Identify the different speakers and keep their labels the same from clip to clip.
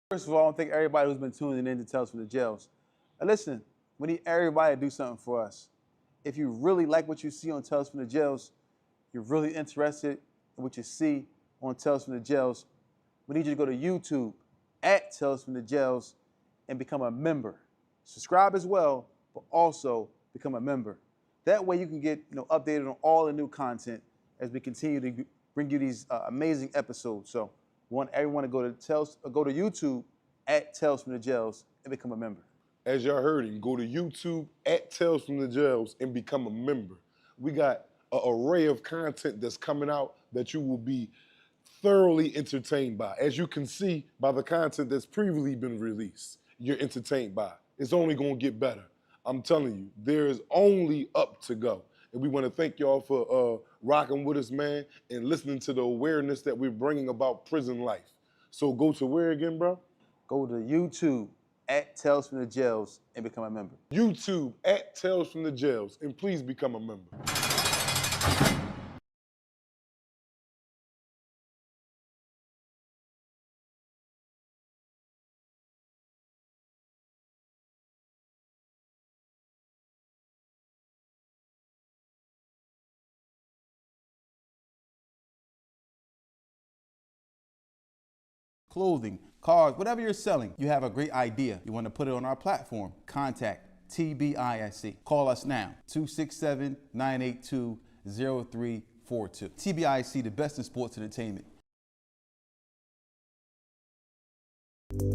Speaker 1: First of all, I want to thank everybody who's been tuning in to Tales from the Jails. And listen, we need everybody to do something for us. If you really like what you see on Tales from the Jails, you're really interested in what you see on Tales from the Jails, we need you to go to YouTube at Tales from the Jails and become a member. Subscribe as well, but also become a member. That way you can get updated on all the new content as we continue to bring you these amazing episodes. So we want everyone to go to YouTube at Tales from the Jails and become a member.
Speaker 2: As y'all heard him, go to YouTube at Tales from the Jails and become a member. We got an array of content that's coming out that you will be thoroughly entertained by. As you can see by the content that's previously been released, you're entertained by. It's only gonna get better. I'm telling you, there is only up to go. And we want to thank y'all for rocking with us, man, and listening to the awareness that we're bringing about prison life. So go to where again, bro?
Speaker 1: Go to YouTube at Tales from the Jails and become a member.
Speaker 2: YouTube at Tales from the Jails, and please become a member.
Speaker 1: Clothing, cars, whatever you're selling, you have a great idea. You want to put it on our platform, contact TBISC. Call us now, 267-982-0342. TBISC, the best in sports entertainment.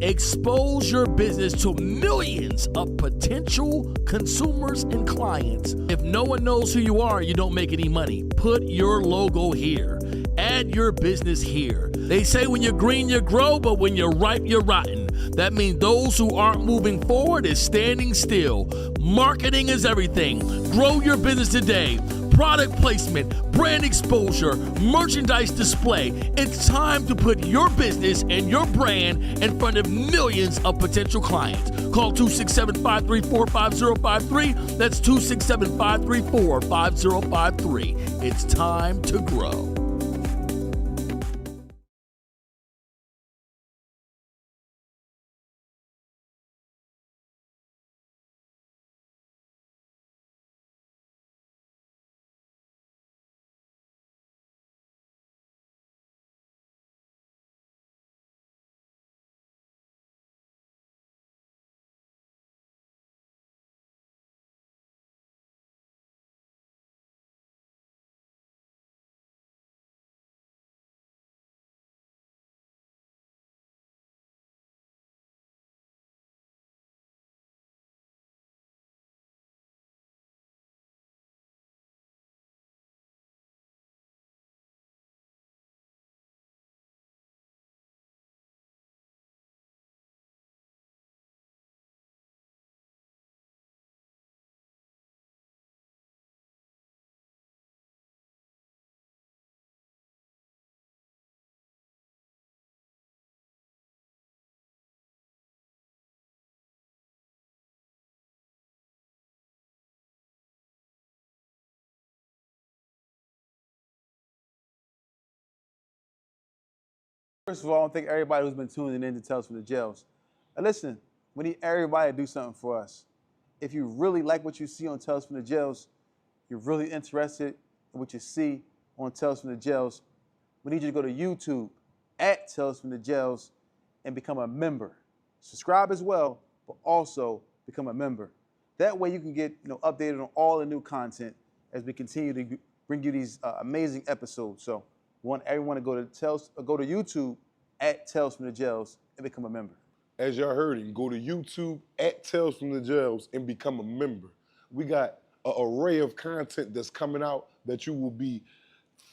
Speaker 3: Expose your business to millions of potential consumers and clients. If no one knows who you are, you don't make any money. Put your logo here. Add your business here. They say when you're green, you grow, but when you're ripe, you're rotten. That means those who aren't moving forward is standing still. Marketing is everything. Grow your business today. Product placement, brand exposure, merchandise display. It's time to put your business and your brand in front of millions of potential clients. Call 267-534-5053. That's 267-534-5053. It's time to grow.
Speaker 1: First of all, I want to thank everybody who's been tuning in to Tales from the Jails. And listen, we need everybody to do something for us. If you really like what you see on Tales from the Jails, you're really interested in what you see on Tales from the Jails, we need you to go to YouTube at Tales from the Jails and become a member. Subscribe as well, but also become a member. That way you can get updated on all the new content as we continue to bring you these amazing episodes. So we want everyone to go to YouTube at Tales from the Jails and become a member.
Speaker 2: As y'all heard him, go to YouTube at Tales from the Jails and become a member. We got an array of content that's coming out that you will be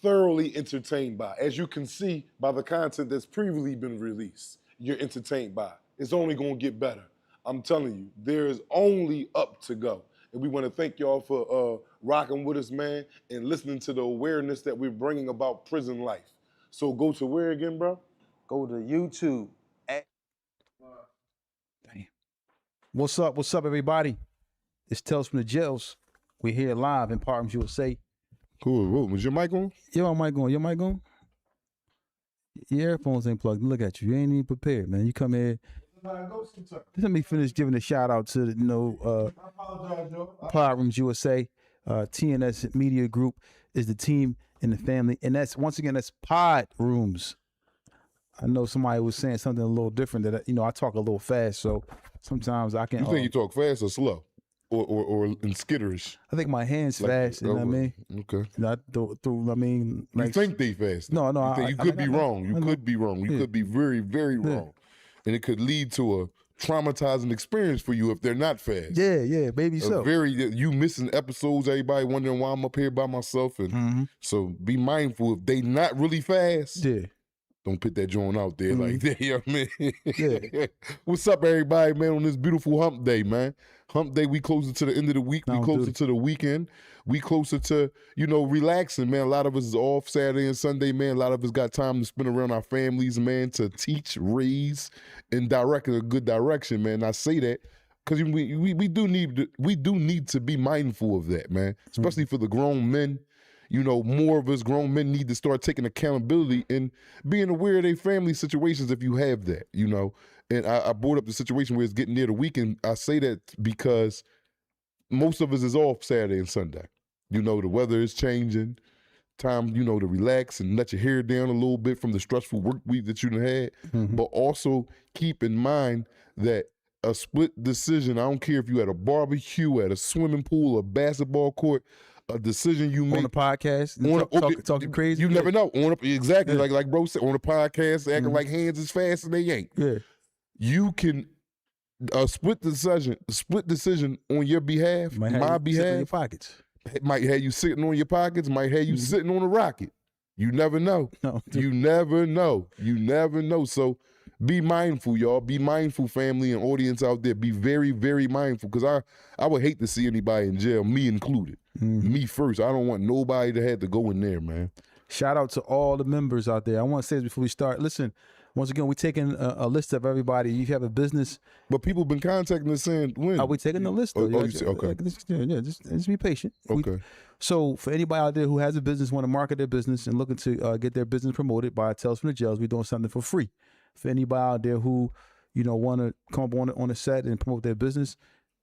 Speaker 2: thoroughly entertained by. As you can see by the content that's previously been released, you're entertained by. It's only gonna get better. I'm telling you, there is only up to go. And we want to thank y'all for rocking with us, man, and listening to the awareness that we're bringing about prison life. So go to where again, bro?
Speaker 1: Go to YouTube at...
Speaker 4: What's up, everybody? It's Tales from the Jails. We're here live in Partners USA.
Speaker 2: Cool. Was your mic on?
Speaker 4: Your mic on? Your earphones ain't plugged. Look at you. You ain't even prepared, man. You come here. Let me finish giving a shout out to Pod Rooms USA. TNS Media Group is the team and the family, and that's once again that's Pod Rooms. I know somebody was saying something a little different that I talk a little fast, so sometimes I can.
Speaker 2: You think you talk fast or slow, or in skitterish?
Speaker 4: I think my hands fast. You know what I mean?
Speaker 2: Okay.
Speaker 4: Not through. I mean,
Speaker 2: You think they fast?
Speaker 4: No.
Speaker 2: You could be wrong. You could be wrong. You could be very, very wrong, and it could lead to a traumatizing experience for you if they're not fast.
Speaker 4: Yeah, maybe so.
Speaker 2: You missing episodes. Everybody wondering why I'm up here by myself, and so be mindful if they not really fast.
Speaker 4: Yeah.
Speaker 2: Don't put that joint out there like that, you know what I mean?
Speaker 4: Yeah.
Speaker 2: What's up, everybody, man, on this beautiful hump day, man? Hump day, we closer to the end of the week. We closer to the weekend. We closer to, relaxing, man. A lot of us is off Saturday and Sunday, man. A lot of us got time to spend around our families, man, to teach, raise, and direct in a good direction, man. I say that because we do need to be mindful of that, man, especially for the grown men. More of us grown men need to start taking accountability and being aware of their family situations if you have that, And I brought up the situation where it's getting near the weekend. I say that because most of us is off Saturday and Sunday. The weather is changing. Time, to relax and let your hair down a little bit from the stressful work week that you done had. But also keep in mind that a split decision, I don't care if you at a barbecue, at a swimming pool, a basketball court, a decision you make
Speaker 4: on the podcast, talking crazy.
Speaker 2: You never know. Exactly like bro said on the podcast, acting like hands is fast and they ain't.
Speaker 4: Yeah,
Speaker 2: you can a split decision on your behalf, my behalf.
Speaker 4: In your pockets.
Speaker 2: It might have you sitting on your pockets. Might have you sitting on a rocket. You never know.
Speaker 4: No,
Speaker 2: you never know. You never know. So be mindful, y'all. Be mindful, family and audience out there. Be very, very mindful, because I would hate to see anybody in jail, me included. Me first. I don't want nobody to have to go in there, man.
Speaker 4: Shout out to all the members out there. I want to say this before we start. Listen, once again, we're taking a list of everybody. You have a business.
Speaker 2: But people been contacting us saying, when?
Speaker 4: Are we taking the list, though?
Speaker 2: Okay.
Speaker 4: Just be patient.
Speaker 2: Okay.
Speaker 4: So for anybody out there who has a business, want to market their business and looking to get their business promoted by Tales from the Jails, we're doing something for free. For anybody out there who, want to come up on the set and promote their business,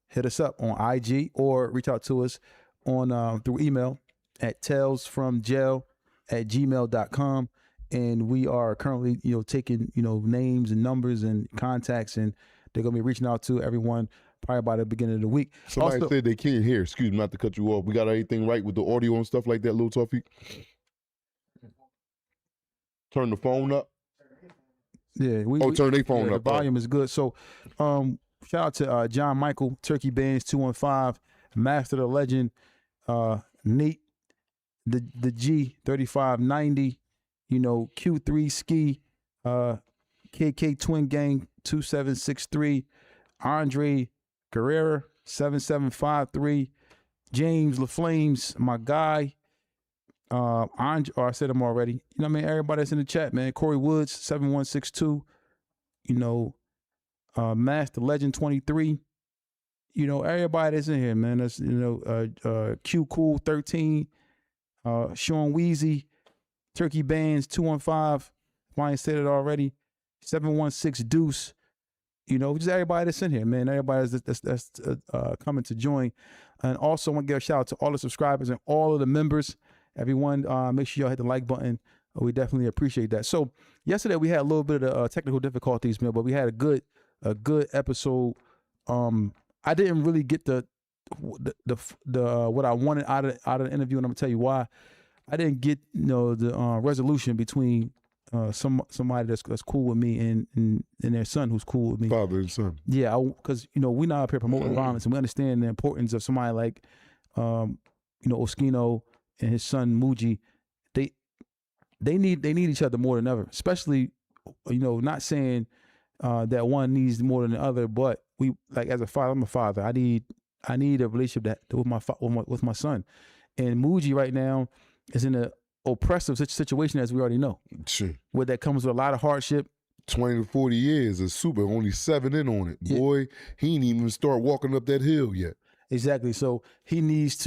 Speaker 4: hit us up on IG or reach out to us on through email at talesfromjail@gmail.com. And we are currently, taking, names and numbers and contacts, and they're going to be reaching out to everyone probably by the beginning of the week.
Speaker 2: Somebody said they can't hear. Excuse me, not to cut you off. We got everything right with the audio and stuff like that, Lil Toffee? Turn the phone up.
Speaker 4: Yeah.
Speaker 2: Turn their phone up.
Speaker 4: The volume is good. So shout out to John Michael, Turkey Bands 215, Master the Legend, Nate, the G 3590, Q3 Ski, KK Twin Gang 2763, Andre Guerrera 7753, James LaFlames, my guy. I said them already. Everybody that's in the chat, man. Corey Woods 7162, Master Legend 23. Everybody that's in here, man. That's Q Cool 13, Sean Weezy, Turkey Bands 215. If I ain't said it already, 716 Deuce. Just everybody that's in here, man. Everybody that's coming to join. And also, I want to give a shout out to all the subscribers and all of the members. Everyone, make sure y'all hit the like button. We definitely appreciate that. So yesterday we had a little bit of technical difficulties, man, but we had a good episode. I didn't really get the what I wanted out of the interview, and I'm gonna tell you why. I didn't get the resolution between somebody that's cool with me and their son who's cool with me.
Speaker 2: Father and son.
Speaker 4: Yeah, because we're not up here promoting violence, and we understand the importance of somebody like Oskino and his son Muji. They need each other more than ever, especially not saying that one needs more than the other, but we, like, as a father, I'm a father. I need a relationship with my son, and Muji right now is in a oppressive situation, as we already know.
Speaker 2: Sure.
Speaker 4: Where that comes with a lot of hardship.
Speaker 2: 20 to 40 years is super, only 7 in on it. Yeah. Boy, he ain't even start walking up that hill yet.
Speaker 4: Exactly. So he needs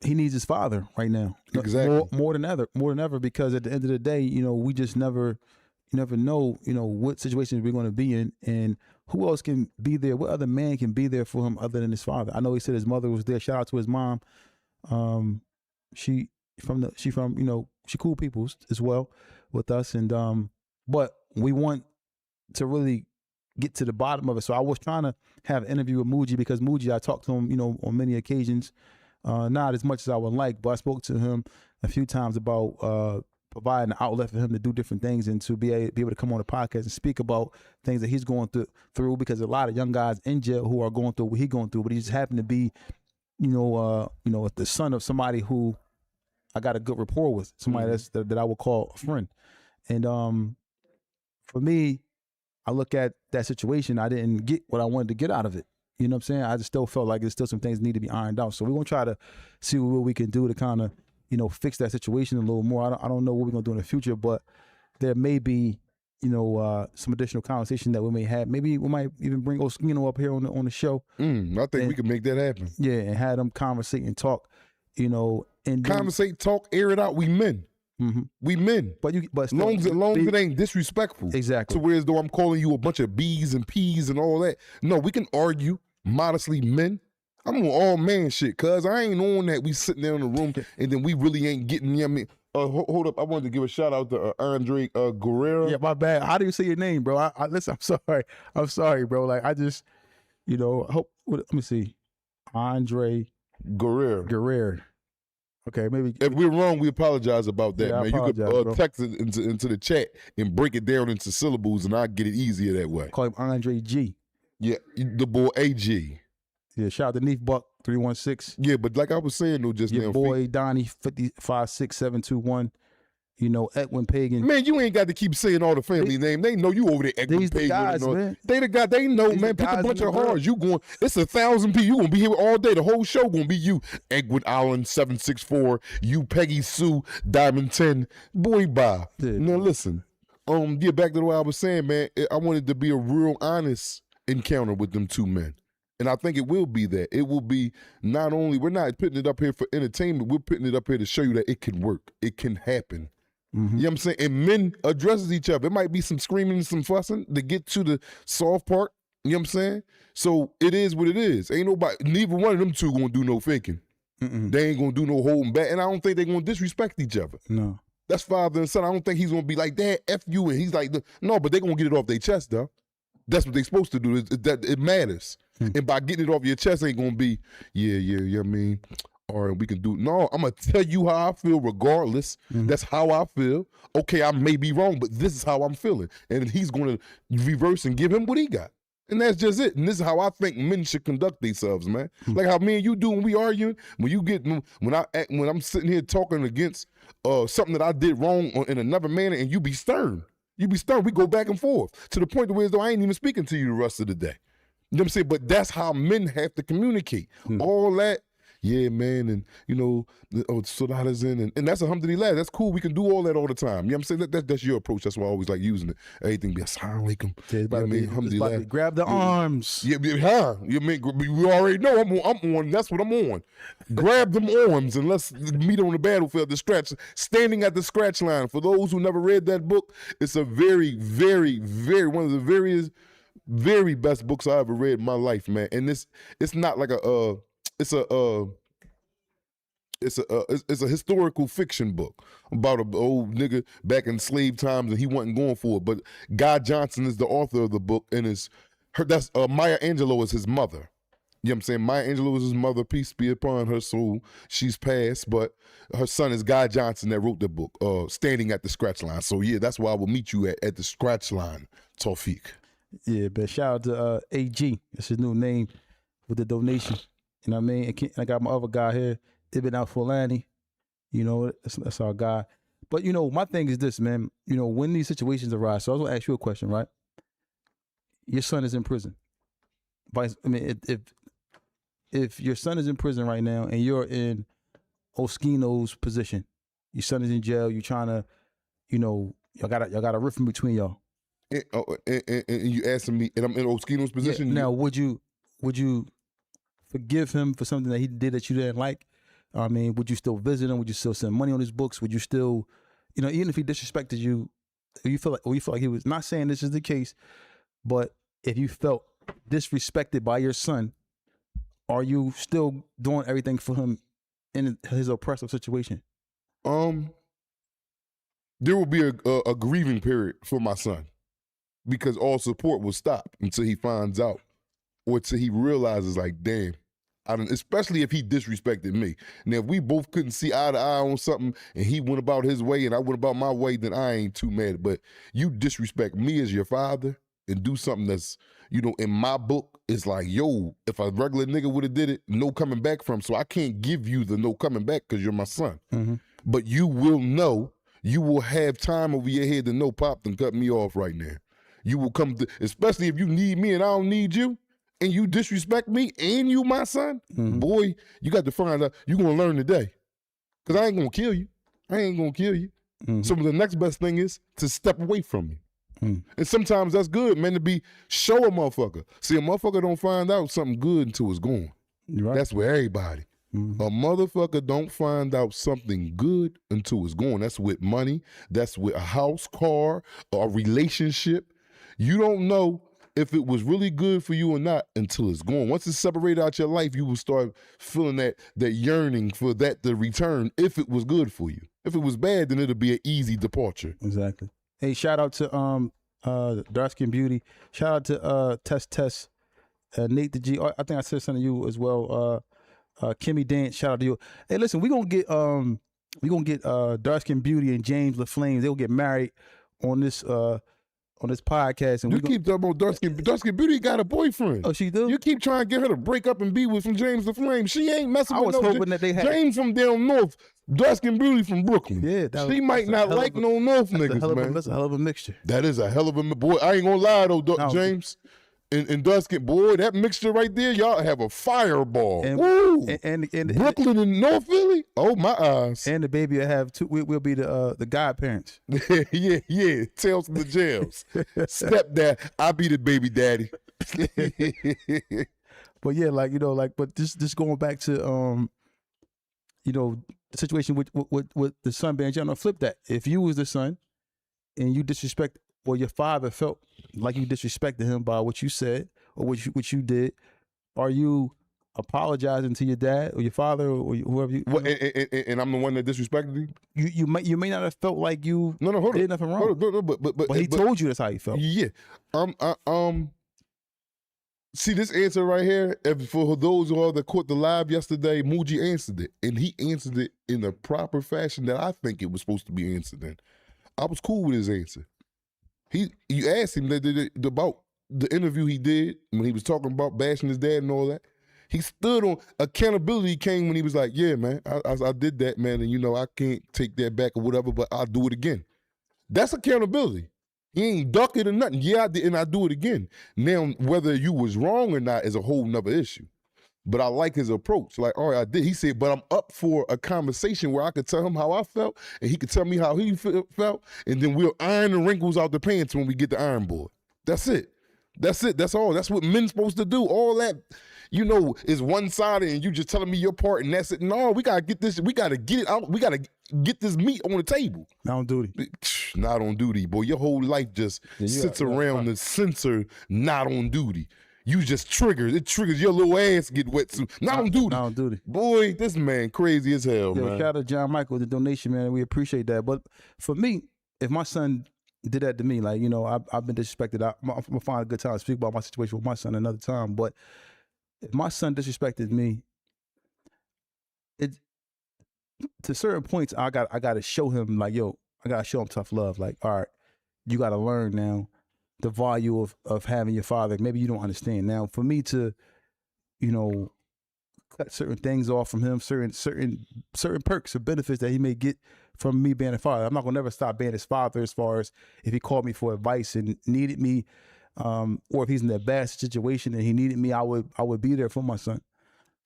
Speaker 4: his father right now.
Speaker 2: Exactly.
Speaker 4: More than ever, because at the end of the day, we just never, You never know, what situations we're going to be in, and who else can be there. What other man can be there for him other than his father? I know he said his mother was there. Shout out to his mom. She cool people as well with us, and but we want to really get to the bottom of it. So I was trying to have an interview with Muji, because Muji, I talked to him, on many occasions, not as much as I would like, but I spoke to him a few times about providing an outlet for him to do different things and to be able to come on the podcast and speak about things that he's going through, because a lot of young guys in jail who are going through what he's going through, but he just happened to be, the son of somebody who I got a good rapport with, somebody that I would call a friend. And for me, I look at that situation, I didn't get what I wanted to get out of it. You know what I'm saying? I just still felt like there's still some things need to be ironed out. So we're going to try to see what we can do to kind of, fix that situation a little more. I don't know what we're going to do in the future, but there may be, some additional conversation that we may have. Maybe we might even bring Oskino up here on the show.
Speaker 2: I think we can make that happen.
Speaker 4: Yeah, and have them conversate and talk, and
Speaker 2: conversate, talk, air it out. We men.
Speaker 4: Mm-hmm.
Speaker 2: We men.
Speaker 4: But still,
Speaker 2: long as it ain't disrespectful.
Speaker 4: Exactly.
Speaker 2: So whereas though I'm calling you a bunch of B's and P's and all that. No, we can argue modestly, men. I'm on all man shit, cuz I ain't on that. We sitting there in the room and then we really ain't getting, hold up. I wanted to give a shout out to Andre Guerrero.
Speaker 4: Yeah, my bad. How do you say your name, bro? I listen, I'm sorry, bro. Like, I just, let me see. Andre Guerrero. Okay, maybe.
Speaker 2: If we're wrong, we apologize about that,
Speaker 4: Yeah,
Speaker 2: man. You could text it into the chat and break it down into syllables, and I'll get it easier that way.
Speaker 4: Call him Andre G.
Speaker 2: Yeah, the boy AG.
Speaker 4: Yeah, shout out to Neef Buck 316.
Speaker 2: Yeah, but like I was saying though, just
Speaker 4: your
Speaker 2: now,
Speaker 4: boy Donnie 556721. Edwin Pagan.
Speaker 2: Man, you ain't got to keep saying all the family name. They know you over there, Edwin
Speaker 4: These
Speaker 2: Pagan.
Speaker 4: the guys, man.
Speaker 2: They the guy. They know,
Speaker 4: These
Speaker 2: man.
Speaker 4: the
Speaker 2: Pick a
Speaker 4: guys
Speaker 2: bunch
Speaker 4: in
Speaker 2: of
Speaker 4: the
Speaker 2: hearts. You going? It's 1,000 people. You gonna be here all day. The whole show gonna be you. Edwin Allen 764. You Peggy Sue Diamond 10. Boy, bye.
Speaker 4: Yeah.
Speaker 2: Now listen. Back to what I was saying, man. I wanted to be a real honest encounter with them two men. And I think it will be that. It will be not only, we're not putting it up here for entertainment, we're putting it up here to show you that it can work. It can happen. Mm-hmm. You know what I'm saying? And men addresses each other. It might be some screaming and some fussing to get to the soft part. You know what I'm saying? So it is what it is. Ain't nobody, neither one of them two gonna do no faking. Mm-mm. They ain't gonna do no holding back. And I don't think they're gonna disrespect each other.
Speaker 4: No.
Speaker 2: That's father and son. I don't think he's gonna be like, Dad, F you. And he's like, no, but they're gonna get it off their chest though. That's what they're supposed to do. It matters. And by getting it off your chest ain't gonna be, I mean, or we can do, no, I'm gonna tell you how I feel regardless. Mm-hmm. That's how I feel. Okay, I may be wrong, but this is how I'm feeling. And he's gonna reverse and give him what he got. And that's just it. And this is how I think men should conduct themselves, man. Mm-hmm. Like how me and you do when we arguing, when I'm sitting here talking against something that I did wrong in another manner, and you be stern. You be stern. We go back and forth to the point where though I ain't even speaking to you the rest of the day. You know what I'm saying? But that's how men have to communicate. All that, yeah, man, and Sodadas in, and that's alhamdulillah. That's cool. We can do all that all the time. You know what I'm saying? That's your approach. That's why I always like using it. Everything be assalamu alaikum.
Speaker 4: Alhamdulillah. Grab the arms.
Speaker 2: Yeah, you mean we already know I'm on. That's what I'm on. Grab them arms and let's meet on the battlefield. The stretch, standing at the scratch line. For those who never read that book, it's a very, very, very one of the very best books I ever read in my life, man. And it's not like it's a historical fiction book about an old nigga back in slave times, and he wasn't going for it. But Guy Johnson is the author of the book, and that's Maya Angelou is his mother. You know what I'm saying? Maya Angelou is his mother. Peace be upon her soul. She's passed, but her son is Guy Johnson that wrote the book, Standing at the Scratch Line. So yeah, that's why I will meet you at the scratch line, Tawfiq. Yeah,
Speaker 4: but shout out to AG. That's his new name with the donation. You know what I mean? And I got my other guy here, Ibn Al-Fulani. That's our guy. But, my thing is this, man. When these situations arise, so I was going to ask you a question, right? Your son is in prison. If your son is in prison right now and you're in Oskino's position, your son is in jail, you're trying to, y'all got a rift in between y'all.
Speaker 2: And you asking me, and I'm in Oskino's position?
Speaker 4: Yeah, now, would you forgive him for something that he did that you didn't like? I mean, would you still visit him? Would you still send money on his books? Would you still, even if he disrespected you, you feel like he was not saying this is the case, but if you felt disrespected by your son, are you still doing everything for him in his oppressive situation?
Speaker 2: There will be a grieving period for my son because all support will stop until he finds out or until he realizes, like, damn, especially if he disrespected me. Now, if we both couldn't see eye to eye on something and he went about his way and I went about my way, then I ain't too mad. But you disrespect me as your father and do something that's, in my book, it's like, yo, if a regular nigga would have did it, no coming back from. So I can't give you the no coming back because you're my son. Mm-hmm. But you will know, you will have time over your head to know, Pop, then cut me off right now. You will come to, especially if you need me and I don't need you, and you disrespect me and you my son, boy, you got to find out, you're going to learn today. Because I ain't going to kill you. I ain't going to kill you. So the next best thing is to step away from me. And sometimes that's good, man, to show a motherfucker. See, a motherfucker don't find out something good until it's gone. Right. That's with everybody. A motherfucker don't find out something good until it's gone. That's with money. That's with a house, car, a relationship. You don't know if it was really good for you or not until it's gone. Once it's separated out your life, you will start feeling that yearning for that to return if it was good for you. If it was bad, then it'll be an easy departure.
Speaker 4: Exactly. Hey, shout out to Dark Skin Beauty. Shout out to Tess, Nate the G. I think I said something to you as well. Kimmy Dance, shout out to you. Hey, listen, we're gonna get Dark Skin Beauty and James LaFlame. They'll get married on this podcast. And
Speaker 2: you keep talking about Dark Skin Beauty got a boyfriend.
Speaker 4: Oh, she do?
Speaker 2: You keep trying to get her to break up and be with James LaFlame. She ain't messing with
Speaker 4: I was hoping that they had
Speaker 2: James from down north. Dark Skin Beauty from Brooklyn.
Speaker 4: Yeah,
Speaker 2: she might not like no North niggas, man.
Speaker 4: That's a hell of a mixture.
Speaker 2: That is a hell of a boy. I ain't gonna lie though, James. And Dark Skin, boy, that mixture right there, y'all have a fireball. Woo! And Brooklyn and North Philly. Oh my eyes.
Speaker 4: And the baby will have two. We'll be the godparents.
Speaker 2: yeah. Tales from the jails. Stepdad, I'll be the baby daddy.
Speaker 4: But yeah, but just going back to the situation with the son being jail. Flip that. If you was the son and you disrespect, or your father felt like you disrespected him by what you said or what you did, are you apologizing to your dad or your father or whoever you?
Speaker 2: And I'm the one that disrespected you.
Speaker 4: You may not have felt like you
Speaker 2: hold
Speaker 4: did nothing wrong. But he told you that's how you felt.
Speaker 2: Yeah. See this answer right here. For those who all that caught the live yesterday, Muji answered it, and he answered it in the proper fashion that I think it was supposed to be answered in. I was cool with his answer. You asked him about the interview he did when he was talking about bashing his dad and all that. He stood on accountability. Came when he was like, "Yeah, man, I did that, man, and I can't take that back or whatever, but I'll do it again." That's accountability. He ain't duck it or nothing. Yeah, I did, and I do it again. Now, whether you was wrong or not is a whole nother issue. But I like his approach. Like, all right, I did. He said, but I'm up for a conversation where I could tell him how I felt, and he could tell me how he felt, and then we'll iron the wrinkles out the pants when we get the iron board. That's it. That's it. That's all. That's what men's supposed to do. All that, is one-sided, and you just telling me your part, and that's it. No, we got to get this. We got to get it out. We got to get this meat on the table.
Speaker 4: Not on duty.
Speaker 2: Not on duty, boy. Your whole life just sits around the censor, not on duty. You just triggers. It triggers your little ass get wet too. Not on duty.
Speaker 4: Not on duty.
Speaker 2: Boy, this man crazy as hell, man.
Speaker 4: Shout out to John Michael, the donation, man. We appreciate that. But for me, if my son did that to me, like, I've been disrespected. I'm going to find a good time to speak about my situation with my son another time. But if my son disrespected me, to certain points, I got to show him, like, I got to show him tough love. Like, all right, you got to learn now the value of having your father. Maybe you don't understand. Now, for me to, cut certain things off from him, certain perks or benefits that he may get from me being a father. I'm not gonna never stop being his father as far as if he called me for advice and needed me, or if he's in a bad situation and he needed me, I would be there for my son.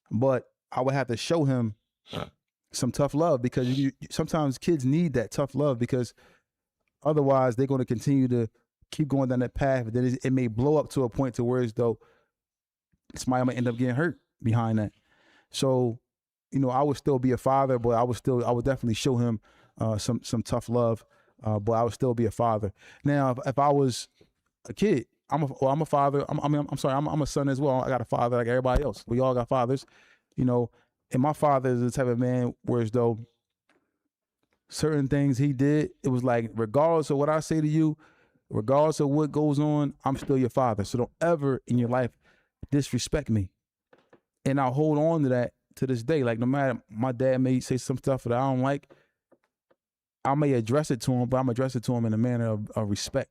Speaker 4: But I would have to show him some tough love, because sometimes kids need that tough love, because otherwise they're going to continue to keep going down that path. Then it may blow up to a point to where as though somebody might end up getting hurt behind that. So, I would still be a father, but I would definitely show him some tough love but I would still be a father. Now, if I was a kid, I'm a father. I'm a son as well. I got a father like everybody else. We all got fathers, you know. And my father is the type of man where as though certain things he did, it was like, regardless of what I say to you, regardless of what goes on, I'm still your father. So don't ever in your life disrespect me. And I'll hold on to that to this day. Like, no matter, my dad may say some stuff that I don't like, I may address it to him, but I'm address it to him in a manner of respect.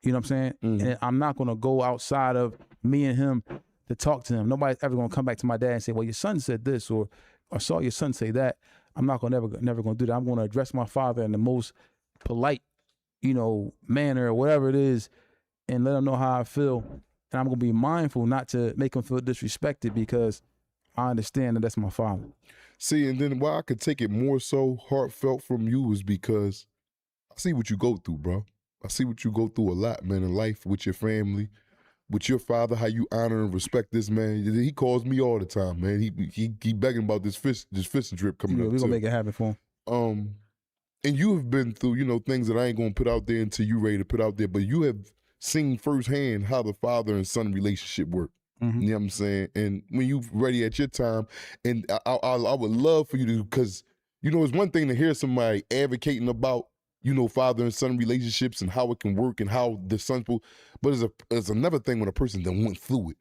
Speaker 4: You know what I'm saying? And I'm not gonna go outside of me and him to talk to him. Nobody's ever gonna come back to my dad and say, well, your son said this, or I saw your son say that. I'm not gonna never gonna do that. I'm gonna address my father in the most polite, you know, manner or whatever it is, and let him know how I feel. And I'm gonna be mindful not to make him feel disrespected, because I understand that that's my father.
Speaker 2: See, and then why I could take it more so heartfelt from you is because I see what you go through, bro. I see what you go through a lot, man, in life, with your family, with your father, how you honor and respect this man. He calls me all the time, man. He begging about this fishing trip coming up.
Speaker 4: We're gonna make it happen for him.
Speaker 2: And you have been through, you know, things that I ain't gonna put out there until you ready to put out there, but you have seen firsthand how the father and son relationship work. You know what I'm saying? And when you ready at your time, and I would love for you to, because, you know, it's one thing to hear somebody advocating about, you know, father and son relationships and how it can work and how the son's, but it's another thing when a person then went through it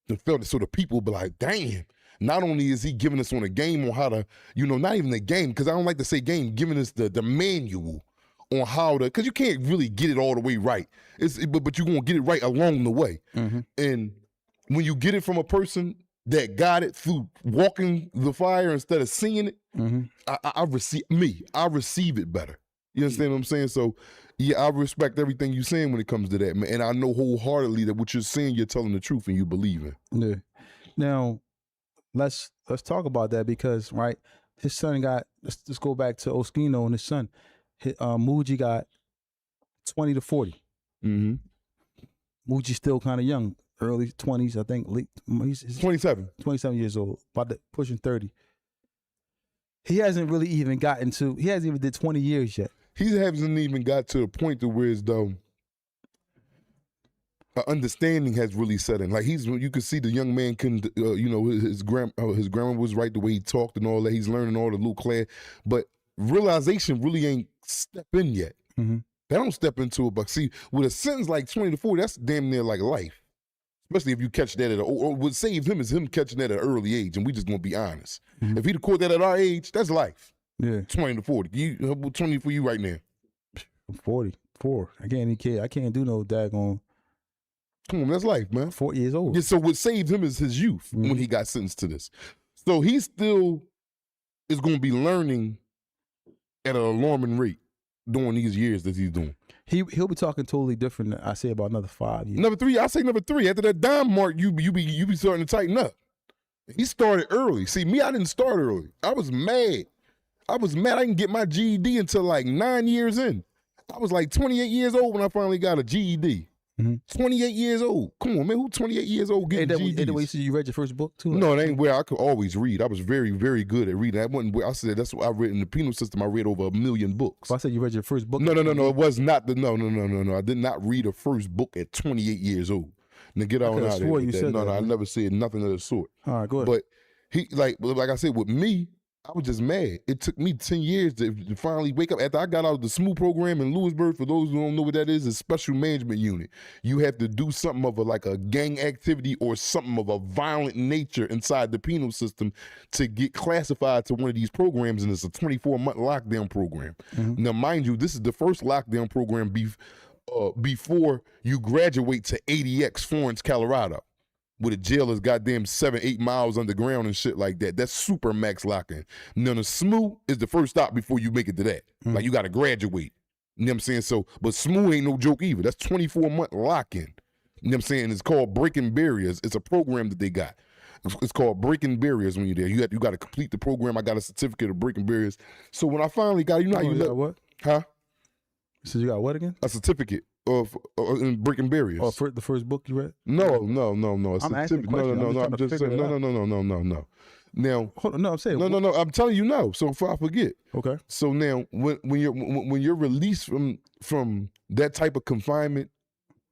Speaker 2: and felt it. So the people be like, damn, not only is he giving us on a game on how to, you know, not even the game, because I don't like to say game, giving us the manual on how to, because you can't really get it all the way right. But you're going to get it right along the way. And when you get it from a person that got it through walking the fire instead of seeing it, I receive it better. You understand what I'm saying? So, yeah, I respect everything you're saying when it comes to that, man. And I know wholeheartedly that what you're saying, you're telling the truth and you believe in.
Speaker 4: Yeah. Now, let's talk about that, because, right, his son got, let's go back to Oskino and his son. Muji got 20 to 40. Muji's still kind of young, early 20s, I think. He's
Speaker 2: 27.
Speaker 4: 27 years old, pushing 30. He hasn't really even he hasn't even did 20 years yet.
Speaker 2: He hasn't even got to the point to where, as though, understanding has really set in. Like, you can see the young man can, you know, his grammar was right, the way he talked and all that. He's learning all the little class, but realization really ain't step in yet. They don't step into it. But see, with a sentence like 20 to 40, that's damn near like life. Especially if you catch that or what saved him is him catching that at an early age, and we just gonna be honest. If he'd have caught that at our age, that's life.
Speaker 4: Yeah.
Speaker 2: 20 to 40. 20 for you right now.
Speaker 4: I'm 44. I can't do no daggone.
Speaker 2: Come on, that's life, man.
Speaker 4: 4 years old.
Speaker 2: Yeah, so what saved him is his youth when he got sentenced to this. So he still is gonna be learning at an alarming rate during these years that he's doing.
Speaker 4: He'll be talking totally different than I say about another 5 years.
Speaker 2: Number 3, I say number 3. After that dime mark, you be starting to tighten up. He started early. See, me, I didn't start early. I was mad. I didn't get my GED until like 9 years in. I was like 28 years old when I finally got a GED. 28 years old. Come on, man. Who 28 years old getting GEDs?
Speaker 4: You read your first book too?
Speaker 2: No, it ain't where I could always read. I was very, very good at reading. That wasn't where I said that's what I read in the penal system. I read over 1 million books.
Speaker 4: So I said you read your first book?
Speaker 2: No. It was not no. I did not read a first book at 28 years old. Now get on out of there. No, I never said nothing of the sort.
Speaker 4: All right, go ahead.
Speaker 2: But he, like I said, with me, I was just mad. It took me 10 years to finally wake up. After I got out of the SMOO program in Lewisburg, for those who don't know what that is, a special management unit. You have to do something of a gang activity or something of a violent nature inside the penal system to get classified to one of these programs, and it's a 24-month lockdown program. Now, mind you, this is the first lockdown program before you graduate to ADX, Florence, Colorado, where the jail is goddamn 7-8 miles underground and shit like that. That's super max lock-in. Now, the SMOO is the first stop before you make it to that. Like, you got to graduate. You know what I'm saying? So, but SMOO ain't no joke either. That's 24-month lock-in. You know what I'm saying? It's called Breaking Barriers. It's a program that they got. It's called Breaking Barriers when you're there. You got to complete the program. I got a certificate of breaking barriers. So when I finally got, how you
Speaker 4: got what?
Speaker 2: Huh?
Speaker 4: So you got what again?
Speaker 2: A certificate of Breaking Barriers.
Speaker 4: Oh, the first book you read?
Speaker 2: No.
Speaker 4: I'm asking a question.
Speaker 2: No. I'm just saying, no. Now,
Speaker 4: Hold on, no, I'm saying
Speaker 2: no. I'm telling you now. So before I forget.
Speaker 4: Okay.
Speaker 2: So now, when you're released from that type of confinement,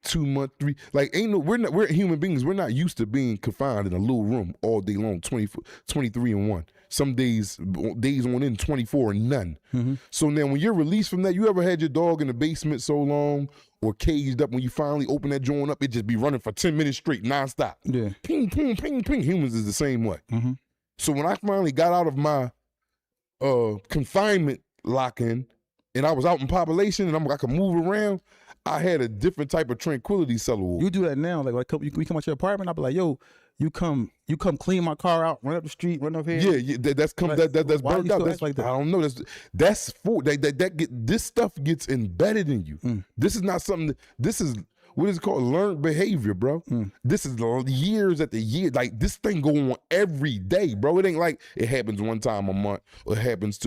Speaker 2: 2 months, 3, like we're human beings. We're not used to being confined in a little room all day long, 23 and 1. Some days on end 24 and none.
Speaker 4: Mm-hmm.
Speaker 2: So now when you're released from that, you ever had your dog in the basement so long or caged up, when you finally open that joint up, it just be running for 10 minutes straight, nonstop.
Speaker 4: Yeah.
Speaker 2: Ping, ping, ping, ping. Humans is the same way.
Speaker 4: Mm-hmm.
Speaker 2: So when I finally got out of my confinement lock-in and I was out in population and I could move around, I had a different type of tranquility settle.
Speaker 4: You do that now, like we come out your apartment, I'll be like, yo, you come clean my car out, run up the street, run up here.
Speaker 2: Yeah, that's
Speaker 4: Like, why
Speaker 2: burnt
Speaker 4: you
Speaker 2: out.
Speaker 4: still act like that?
Speaker 2: I don't know. This stuff gets embedded in you. This is not something. This is what is it called? Learned behavior, bro. This is years at the year. Like this thing go on every day, bro. It ain't like it happens one time a month or it happens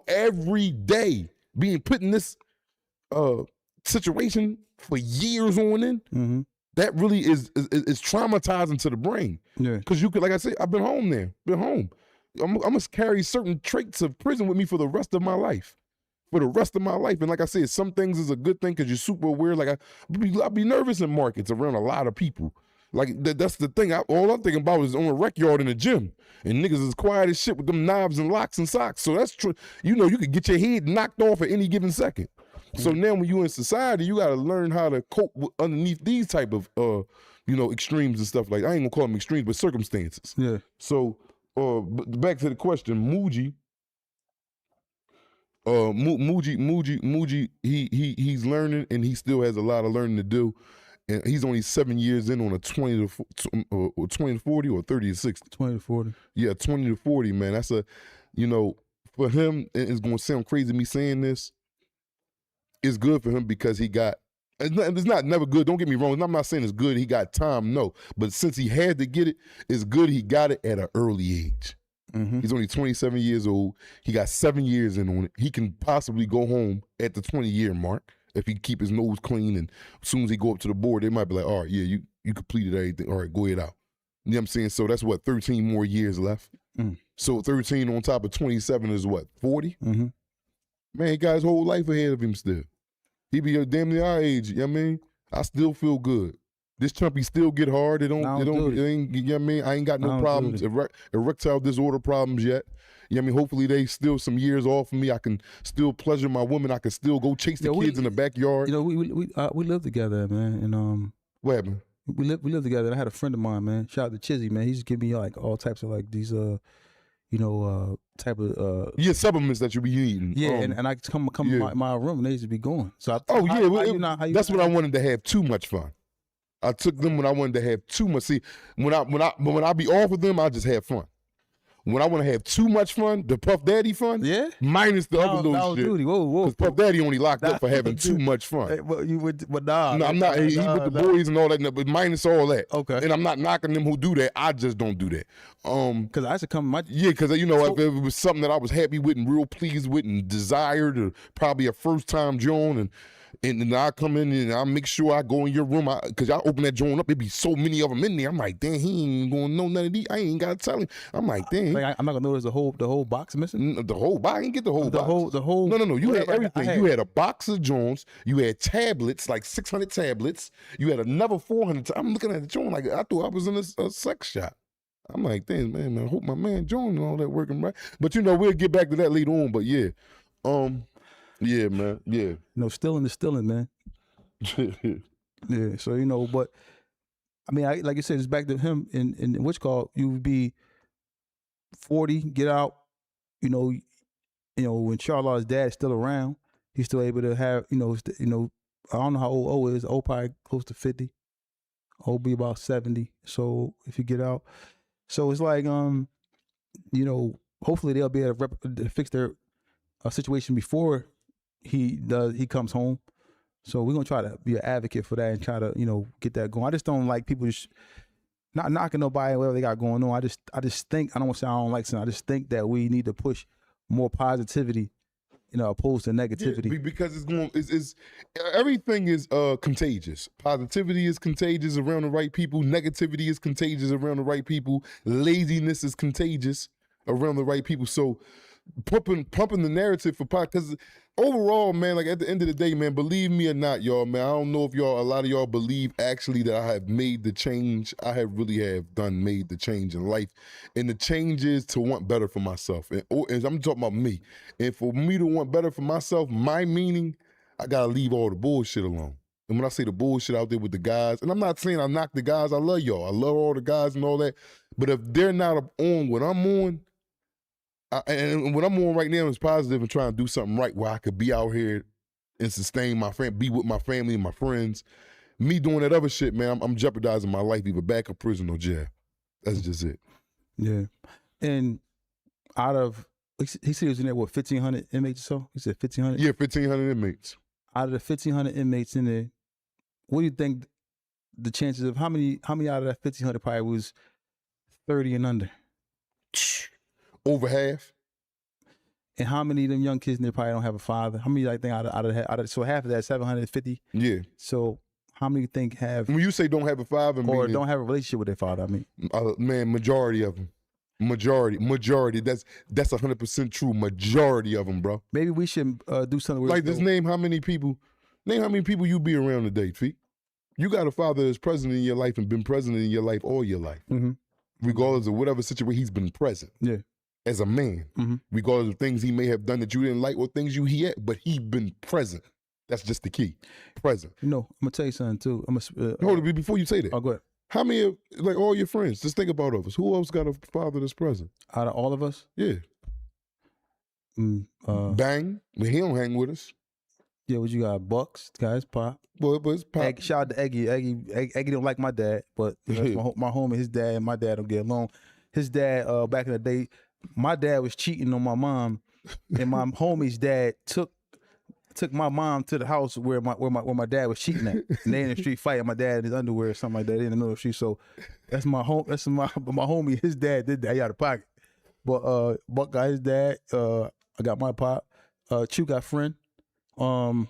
Speaker 2: every day. Being put in this situation for years on end.
Speaker 4: Mm-hmm.
Speaker 2: That really is traumatizing to the brain.
Speaker 4: Yeah.
Speaker 2: Because you could, like I said, I've been home there. Been home. I must carry certain traits of prison with me for the rest of my life. For the rest of my life. And like I said, some things is a good thing because you're super aware. Like I'll be nervous in markets around a lot of people. Like that's the thing. All I'm thinking about is on a rec yard in the gym. And niggas is quiet as shit with them knobs and locks and socks. So that's true. You know, you could get your head knocked off at any given second. So now when you in society, you got to learn how to cope underneath these type of, extremes and stuff like that. I ain't gonna call them extremes, but circumstances.
Speaker 4: Yeah.
Speaker 2: So back to the question, Muji, he's learning and he still has a lot of learning to do. And he's only 7 years in on a 20 to 40 or 30 to 60.
Speaker 4: 20 to 40.
Speaker 2: Yeah, 20 to 40, man. That's for him, it's gonna sound crazy me saying this. It's good for him because he got, it's not never good, don't get me wrong, I'm not saying it's good he got time, no, but since he had to get it, it's good he got it at an early age.
Speaker 4: Mm-hmm.
Speaker 2: He's only 27 years old, he got 7 years in on it, he can possibly go home at the 20-year mark if he keep his nose clean, and as soon as he go up to the board, they might be like, all right, yeah, you completed everything, all right, go ahead out. You know what I'm saying? So that's what, 13 more years left. So 13 on top of 27 is what, 40?
Speaker 4: Mm-hmm.
Speaker 2: Man, he got his whole life ahead of him still. He be damn near our age, you know what I mean? I still feel good. This chumpy still get hard. It ain't, you know what I mean? I ain't got no problems, erectile disorder problems yet. You know what I mean? Hopefully they still some years off of me. I can still pleasure my woman. I can still go chase the kids in the backyard.
Speaker 4: You know, we live together, man. And
Speaker 2: what happened?
Speaker 4: We live together. I had a friend of mine, man. Shout out to Chizzy, man. He just give me like all types of like these type of
Speaker 2: supplements that you be eating.
Speaker 4: Yeah, and I come in my room and they used to be going. So
Speaker 2: that's when I wanted to have too much fun. I took them when I wanted to have too much. See, when I be off of them, I just have fun. When I want to have too much fun, the Puff Daddy fun, minus the other little shit.
Speaker 4: Whoa.
Speaker 2: Because Puff Daddy only locked up for having too much fun.
Speaker 4: Hey, nah.
Speaker 2: No, I'm not. He with the boys and all that, but minus all that.
Speaker 4: Okay.
Speaker 2: And I'm not knocking them who do that. I just don't do that.
Speaker 4: Because I used to come.
Speaker 2: Because if it was something that I was happy with and real pleased with and desired, or probably a first time joint, and then I come in and I make sure I go in your room because y'all open that joint up. It be so many of them in there. I'm like, damn, he ain't gonna know none of these. I ain't gotta tell him. I'm like, damn.
Speaker 4: Like, I'm not gonna notice the whole box missing.
Speaker 2: The whole box. I didn't get the whole box.
Speaker 4: The whole.
Speaker 2: No. You had everything. You had a box of joints. You had tablets, like 600 tablets. You had another 400. I'm looking at the joint like I thought I was in a sex shop. I'm like, damn, man. I hope my man John and all that working right. But we'll get back to that later on. But yeah, yeah, man, yeah.
Speaker 4: No, stealing is stealing, man. Yeah, so but I mean, like you said, it's back to him in what's called, you would be 40, get out, when Charlotte's dad is still around, he's still able to have, I don't know how old O is. O probably close to 50. O be about 70. So if you get out, so it's like, hopefully they'll be able to fix their situation before he comes home. So we're gonna try to be an advocate for that and try to, get that going. I just don't like people just not knocking nobody whatever they got going on. I just think, I don't want to say I don't like something. I just think that we need to push more positivity, opposed to negativity.
Speaker 2: Yeah, because it's everything is contagious. Positivity is contagious around the right people. Negativity is contagious around the right people. Laziness is contagious around the right people. So pumping the narrative for podcast. Because overall, man, like at the end of the day, man, believe me or not, y'all, man, I don't know if a lot of y'all believe actually that I have made the change. I really have made the change in life. And the change is to want better for myself. And I'm talking about me. And for me to want better for myself, my meaning, I gotta leave all the bullshit alone. And when I say the bullshit out there with the guys, and I'm not saying I knock the guys, I love y'all. I love all the guys and all that. But if they're not on what I'm on, and what I'm on right now is positive and trying to do something right where I could be out here and sustain my family, be with my family and my friends. Me doing that other shit, man, I'm jeopardizing my life, either back in prison or jail. That's just it.
Speaker 4: Yeah. And out of, he said he was in there, what, 1,500 inmates or so? He said 1,500?
Speaker 2: Yeah, 1,500 inmates.
Speaker 4: Out of the 1,500 inmates in there, what do you think the chances of, how many out of that 1,500 probably was 30 and under?
Speaker 2: Over half.
Speaker 4: And how many of them young kids in there probably don't have a father? How many I think out of so half of that 750? Yeah. So how many you think have?
Speaker 2: When you say don't have a father,
Speaker 4: or don't have a relationship with their father, I mean,
Speaker 2: man, majority of them. Majority. That's 100% true. Majority of them, bro.
Speaker 4: Maybe we should do something
Speaker 2: like this. Name how many people you be around today, Feet. You got a father that's present in your life and been present in your life all your life, regardless of whatever situation he's been present. Yeah. As a man, regardless of things he may have done that you didn't like or things he had, but he been present. That's just the key. Present.
Speaker 4: You know, I'm gonna tell you something too.
Speaker 2: Hold on, before you say that.
Speaker 4: Oh, go ahead.
Speaker 2: How many of, like, all your friends, just think about us, who else got a father that's present?
Speaker 4: Out of all of us?
Speaker 2: Yeah. Bang, but he don't hang with us.
Speaker 4: Yeah, what you got? Bucks, guys, Pop.
Speaker 2: But it's Pop.
Speaker 4: Shout out to Eggy. Eggy don't like my dad, but you know, my homie, his dad and my dad don't get along. His dad, back in the day, my dad was cheating on my mom, and my homie's dad took my mom to the house where my dad was cheating at. And they in the street fighting. My dad in his underwear or something like that. They in the middle of the street. So that's my homie. His dad did that. He out of pocket. But Buck got his dad. I got my pop. Chew got friend. You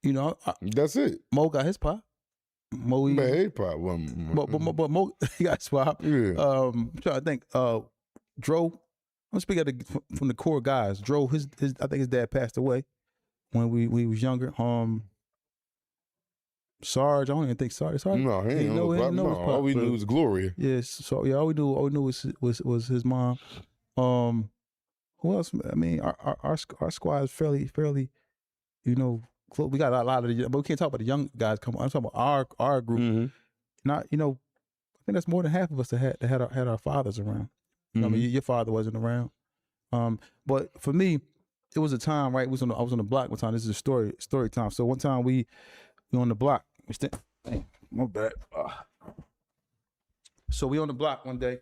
Speaker 4: know,
Speaker 2: that's it.
Speaker 4: Mo got his pop. Mo,
Speaker 2: man, his pop.
Speaker 4: But Mo, he got his pop. Yeah. I'm trying to think. Dro, I'm speaking from the core guys. Dro, his I think his dad passed away when we was younger. Sarge, I don't even think Sarge.
Speaker 2: No, he ain't know his pop. All we knew was Gloria.
Speaker 4: Yes, so yeah, all we knew was his mom. Who else? I mean, our squad is fairly, you know, close. We got a lot of the, but we can't talk about the young guys. Come on, I'm talking about our group. Not, you know, I think that's more than half of us that had our fathers around. I mean, your father wasn't around. But for me, it was a time, right? I was on the block one time. This is a story time. So one time we on the block. Dang, my bad. So we on the block one day,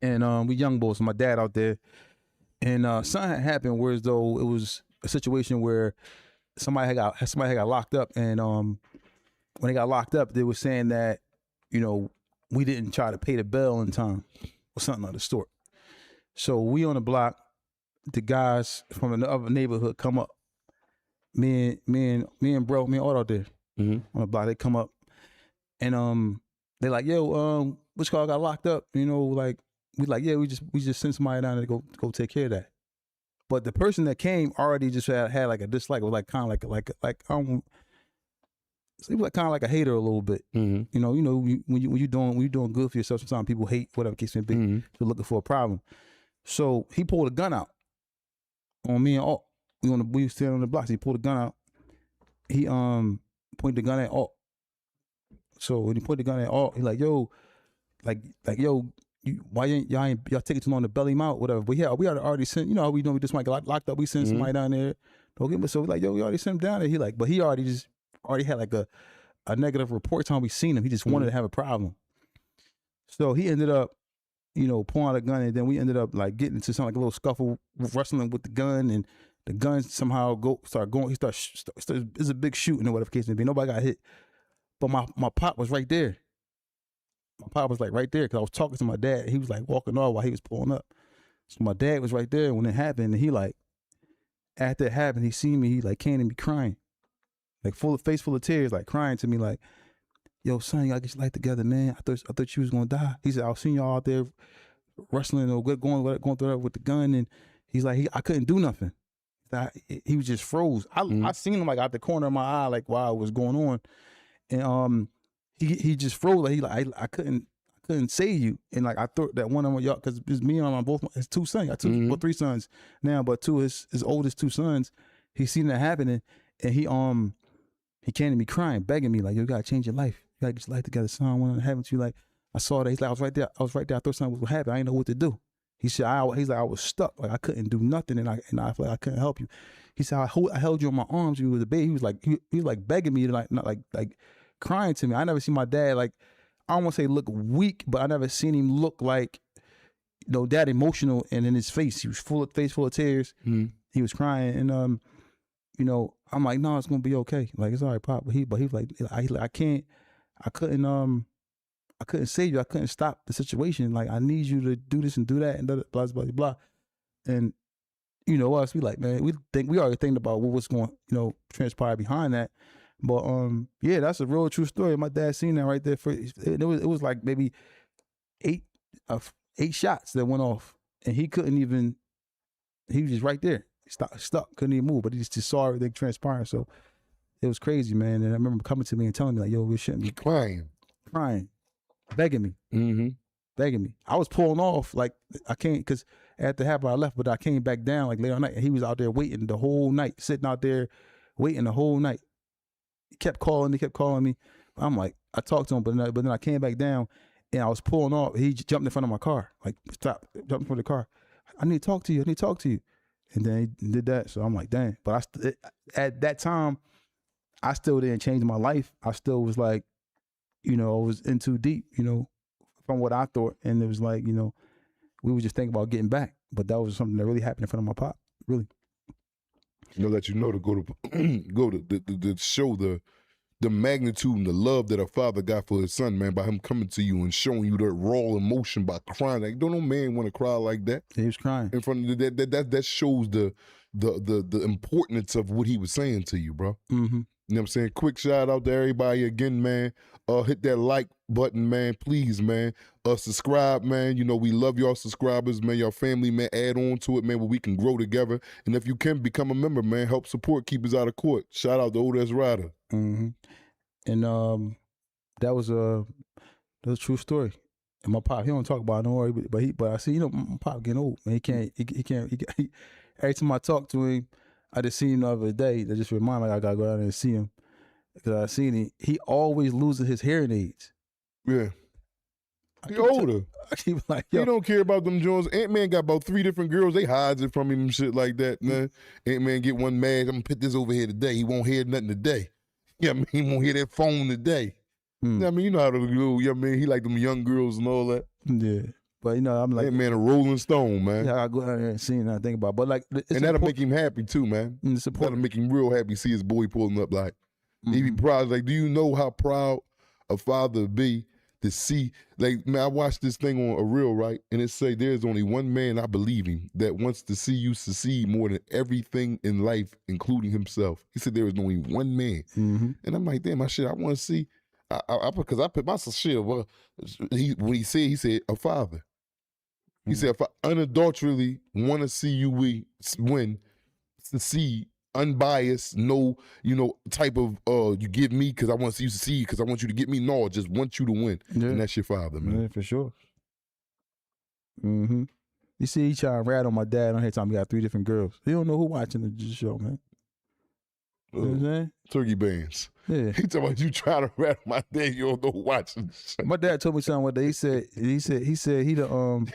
Speaker 4: and we young boys. My dad out there, and something had happened. Whereas though it was a situation where somebody had got locked up, and when they got locked up, they were saying that, you know, we didn't try to pay the bill in time or something of the sort. So we on the block, the guys from another neighborhood come up. Me and Otto there on the block. They come up, and they like, yo, which car got locked up? You know, like we like, yeah, we just sent somebody down there to go take care of that. But the person that came already just had like a dislike, was like kind of like he was like kind of like a hater a little bit. You know, when you're doing good for yourself, sometimes people hate, whatever case may be. They're looking for a problem. So he pulled a gun out on me and Alt. We was standing on the block. So he pulled a gun out. He pointed the gun at Alt. So when he pointed the gun at Alt, he like, yo, yo, why y'all taking too long to bail him out, whatever. But yeah, we already sent, you know how we just might get locked up. We sent somebody down there. Okay, but so we like, yo, we already sent him down there. He like, but he already had like a negative report time we seen him. He just wanted to have a problem. So he ended up, you know, pulling out a gun, and then we ended up like getting into something like a little scuffle, wrestling with the gun, and the gun somehow start going. It's a big shooting or whatever case may be. Nobody got hit, but my pop was right there. My pop was like right there because I was talking to my dad. He was like walking off while he was pulling up. So my dad was right there when it happened, and he like, after it happened, he seen me. He like came to me crying, like face full of tears, like crying to me, like, "Yo, son, you gotta get your life together, man. I thought you was gonna die." He said, "I was seeing y'all out there wrestling or going through that with the gun, and he's like, I couldn't do nothing. He was just froze. I seen him like out the corner of my eye, like while it was going on, and he just froze. Like I couldn't save you, and like I thought that one of y'all, because it's me and my both his two sons, I got two or three sons now, but two his oldest two sons, he seen that happening, and he came to me crying, begging me like, you gotta change your life, you gotta get your life together, son. What happened to you? Like I saw that. He's like, I was right there. I thought something was happening. I didn't know what to do. He said, he's like, I was stuck. Like I couldn't do nothing, and I felt like I couldn't help you. He said, I held you in my arms when you was a baby. He was like, he was like begging me to like crying to me. I never seen my dad like, I don't want to say look weak, but I never seen him look like, that emotional. And in his face, he was full of tears. He was crying, and I'm like, no, it's gonna be okay. Like it's all right, Pop. But he was like, I couldn't save you. I couldn't stop the situation. Like, I need you to do this and do that and blah, blah, blah, blah. And, us, we like, man, we already think about what's going, transpire behind that. But, yeah, that's a real true story. My dad seen that right there. It was like maybe 8 shots that went off. And he was just right there. Stuck, couldn't even move. But he just saw everything transpire. So it was crazy, man. And I remember coming to me and telling me, like, yo, we shouldn't be
Speaker 2: Crying.
Speaker 4: Begging me. Begging me. I was pulling off, like, I can't, because after happened, I left, but I came back down, like, later at night, and he was out there waiting the whole night, sitting out there waiting the whole night. He kept calling me. I'm like, I talked to him, but then I came back down, and I was pulling off. He jumped in front of my car, like, stop, jumped in front of the car. I need to talk to you. And then he did that, so I'm like, dang. But at that time, I still didn't change my life. I still was like, I was in too deep, from what I thought. And it was like, we were just thinking about getting back. But that was something that really happened in front of my pop, really.
Speaker 2: Let you know to go to show the magnitude and the love that a father got for his son, man, by him coming to you and showing you that raw emotion by crying. Like, don't no man want to cry like that.
Speaker 4: He was crying.
Speaker 2: In front of that shows the importance of what he was saying to you, bro.
Speaker 4: Mm-hmm.
Speaker 2: You know what I'm saying? Quick shout out to everybody again, man. Hit that like button, man. Please, man. Subscribe, man. We love y'all subscribers, man. Y'all family, man. Add on to it, man, where we can grow together. And if you can, become a member, man. Help support Keepers Out of Court. Shout out to Old S Rider.
Speaker 4: Mm-hmm. And that was a true story. And my pop, he don't talk about it, don't worry. But I see, my pop getting old, man. He can't. Every time I talk to him, I just seen him the other day. That just remind me I gotta go out there and see him. Because I seen him. He always loses his hearing aids.
Speaker 2: Yeah. He older.
Speaker 4: I keep like, yo.
Speaker 2: He don't care about them Jones. Ant-Man got about 3 different girls. They hides it from him and shit like that, man. Ant-Man get one mad. I'm gonna put this over here today. He won't hear nothing today. He won't hear that phone today. How to do. He like them young girls and all that.
Speaker 4: Yeah. But I'm like,
Speaker 2: Ant-Man a Rolling Stone, man.
Speaker 4: Yeah, I go out there and see him and I think about it. But like,
Speaker 2: and that'll make him happy too, man. That'll make him real happy. See his boy pulling up, like he be proud. Like, do you know how proud a father would be to see? Like, man, I watched this thing on a reel, right, and it say there's only one man, I believe him, that wants to see you succeed more than everything in life, including himself. He said there is only one man, and I'm like, damn, I want to see. Because I put myself shit. Well, when he said a father. He said, if I unadulteratedly want to see you win, succeed, unbiased, no, type of, you give me because I want to see you succeed, because I want you to get me. No, I just want you to win. Yeah. And that's your father, man.
Speaker 4: Yeah, for sure. You see, he trying to rat on my dad on here time he got 3 different girls. He don't know who watching the show, man. You know what I'm saying?
Speaker 2: Turkey bands.
Speaker 4: Yeah.
Speaker 2: He talking about you trying to rat on my dad, you don't know who watching.
Speaker 4: My dad told me something one day. He said he the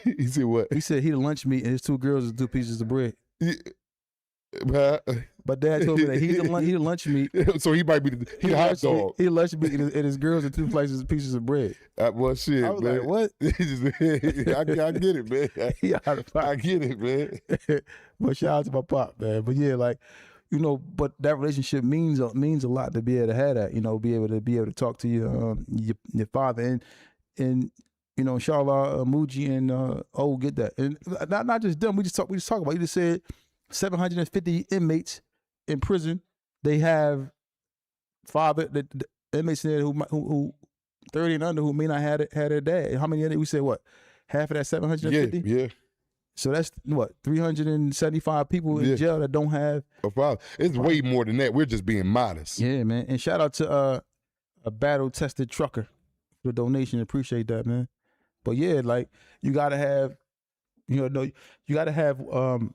Speaker 2: he said what?
Speaker 4: He said he the lunch meat and his 2 girls is 2 pieces of bread.
Speaker 2: Yeah.
Speaker 4: My dad told me that he the lunch meat.
Speaker 2: So he might be the hot dog.
Speaker 4: He the lunch meat and his girls are 2 pieces of bread.
Speaker 2: Well, shit,
Speaker 4: I was
Speaker 2: man.
Speaker 4: like, what?
Speaker 2: I get it, man. I get it, man.
Speaker 4: But shout out to my pop, man. But yeah, like, but that relationship means a lot to be able to have that. Be able to talk to your father and inshallah, Muji and get that. And not just them. We just talk about. You just said 750 inmates in prison. They have the inmates in there who 30 and under who may not have their dad. How many? We said what? half of that 750.
Speaker 2: Yeah.
Speaker 4: So that's what 375 people in jail that don't have
Speaker 2: a father. It's way more than that. We're just being modest.
Speaker 4: Yeah, man. And shout out to a battle tested trucker for the donation. Appreciate that, man. But yeah, like you gotta have, you gotta have, well,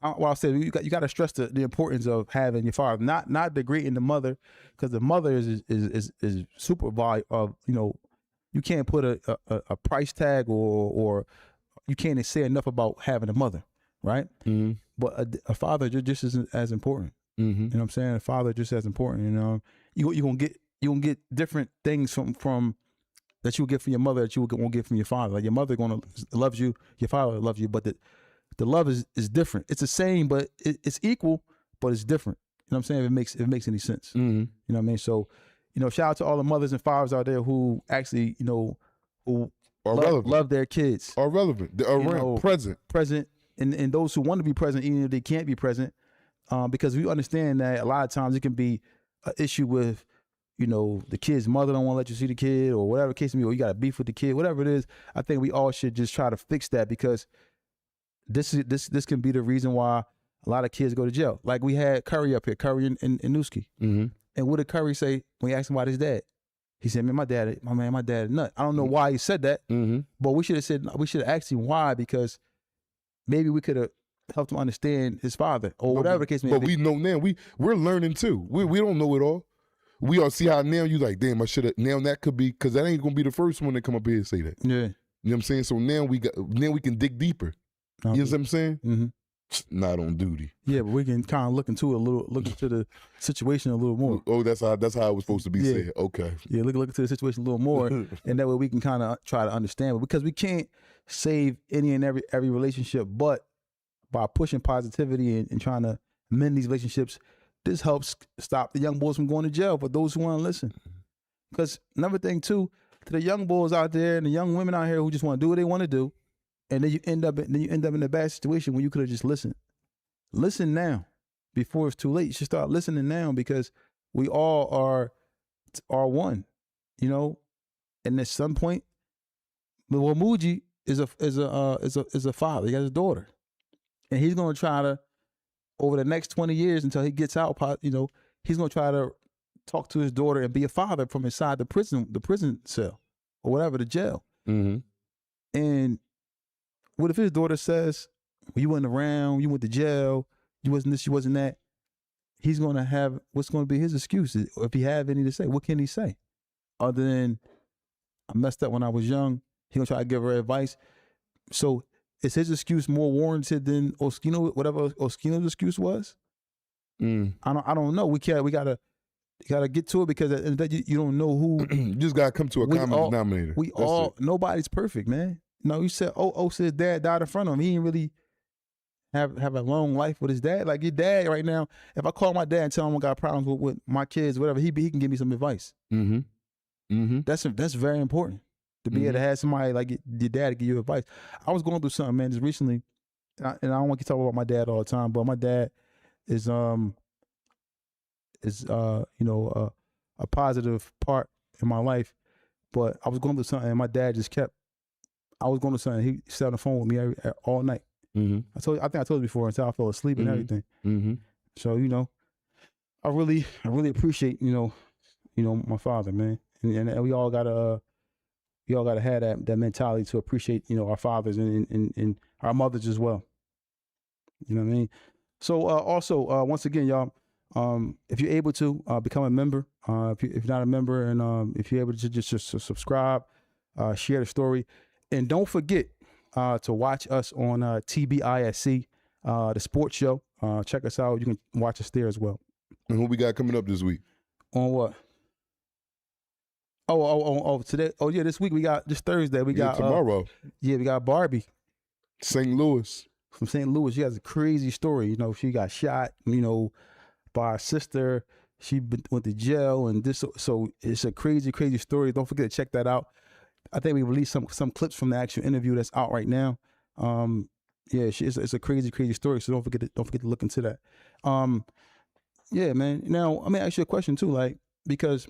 Speaker 4: I said you got to stress the importance of having your father, not degrading the mother, because the mother is super valuable. You can't put a price tag or you can't say enough about having a mother, right?
Speaker 2: Mm-hmm.
Speaker 4: But a father just isn't as important.
Speaker 2: Mm-hmm.
Speaker 4: You know what I'm saying? A father just as important. You gonna get different things from that you will get from your mother that you won't get from your father. Like your mother loves you, your father loves you, but the love is different. It's the same, but it's equal, but it's different. You know what I'm saying? If it makes any sense.
Speaker 2: Mm-hmm.
Speaker 4: You know what I mean? So, shout out to all the mothers and fathers out there who actually, who love their kids.
Speaker 2: Are relevant. They are present.
Speaker 4: And those who want to be present, even if they can't be present, because we understand that a lot of times it can be an issue with, the kid's mother don't want to let you see the kid or whatever the case may be, or you got a beef with the kid, whatever it is. I think we all should just try to fix that, because this can be the reason why a lot of kids go to jail. Like we had Curry up here, Curry and Newski.
Speaker 2: Mm-hmm.
Speaker 4: And what did Curry say when he asked him about his dad? He said, "Man, my dad is a nut." I don't know why he said that, but we should have asked him why, because maybe we could have helped him understand his father or whatever the case may be.
Speaker 2: But we know now, we're learning too. We don't know it all. We all see how now you like, damn, I should have. Now that could be, because that ain't gonna be the first one to come up here and say that.
Speaker 4: Yeah,
Speaker 2: you know what I'm saying. So now we can dig deeper. You know what I'm saying?
Speaker 4: Mm-hmm.
Speaker 2: Not on duty.
Speaker 4: Yeah, but we can kind of look into the situation a little more.
Speaker 2: Oh, that's how it was supposed to be said. Okay.
Speaker 4: Yeah, look into the situation a little more, and that way we can kind of try to understand it, because we can't save any and every relationship, but by pushing positivity and trying to mend these relationships, this helps stop the young boys from going to jail for those who want to listen. Because another thing too, to the young boys out there and the young women out here who just want to do what they want to do, and then you end up in a bad situation when you could have just listened. Listen now, before it's too late. You should start listening now, because we all are one, And at some point, Muji is a father. He has a daughter, and he's gonna try to, over the next 20 years until he gets out, he's gonna try to talk to his daughter and be a father from inside the prison cell or whatever, the jail.
Speaker 2: Mm-hmm.
Speaker 4: And what if his daughter says, well, you wasn't around, you went to jail, you wasn't this, you wasn't that? He's gonna have, what's gonna be his excuses? Or if he have any to say, what can he say? Other than, I messed up when I was young, he's gonna try to give her advice. So is his excuse more warranted than Oskino, whatever Oskino's excuse was? I don't know. We gotta get to it, because you don't know who.
Speaker 2: You just gotta come to a common denominator.
Speaker 4: Nobody's perfect, man. You said, said his dad died in front of him. He didn't really have a long life with his dad. Like your dad right now, if I call my dad and tell him I got problems with my kids, whatever, he can give me some advice.
Speaker 2: Mm-hmm. Mm-hmm.
Speaker 4: That's very important, to be able to have somebody like your dad to give you advice. I was going through something, man, just recently, and I don't want to talk about my dad all the time, but my dad is a positive part in my life. But I was going through something, and my dad just I was going to something. He sat on the phone with me all night.
Speaker 2: Mm-hmm.
Speaker 4: I think I told you before, until I fell asleep and everything.
Speaker 2: Mm-hmm.
Speaker 4: So I really appreciate my father, man, and we all gotta have that mentality to appreciate our fathers and our mothers as well. You know what I mean? So also once again, y'all, if you're able to become a member, if you're not a member, and if you're able to just subscribe, share the story. And don't forget to watch us on TBISC, the sports show. Check us out. You can watch us there as well.
Speaker 2: And who we got coming up this week?
Speaker 4: On what? Today. Oh, yeah, this week this Thursday, we got
Speaker 2: tomorrow.
Speaker 4: We got Barbie.
Speaker 2: St. Louis.
Speaker 4: From St. Louis. She has a crazy story. She got shot, by her sister. She went to jail, and this. So it's a crazy, crazy story. Don't forget to check that out. I think we released some clips from the actual interview that's out right now. It's a crazy, crazy story. So don't forget to look into that. Yeah, man. Now, I'm gonna ask you a question too, like, because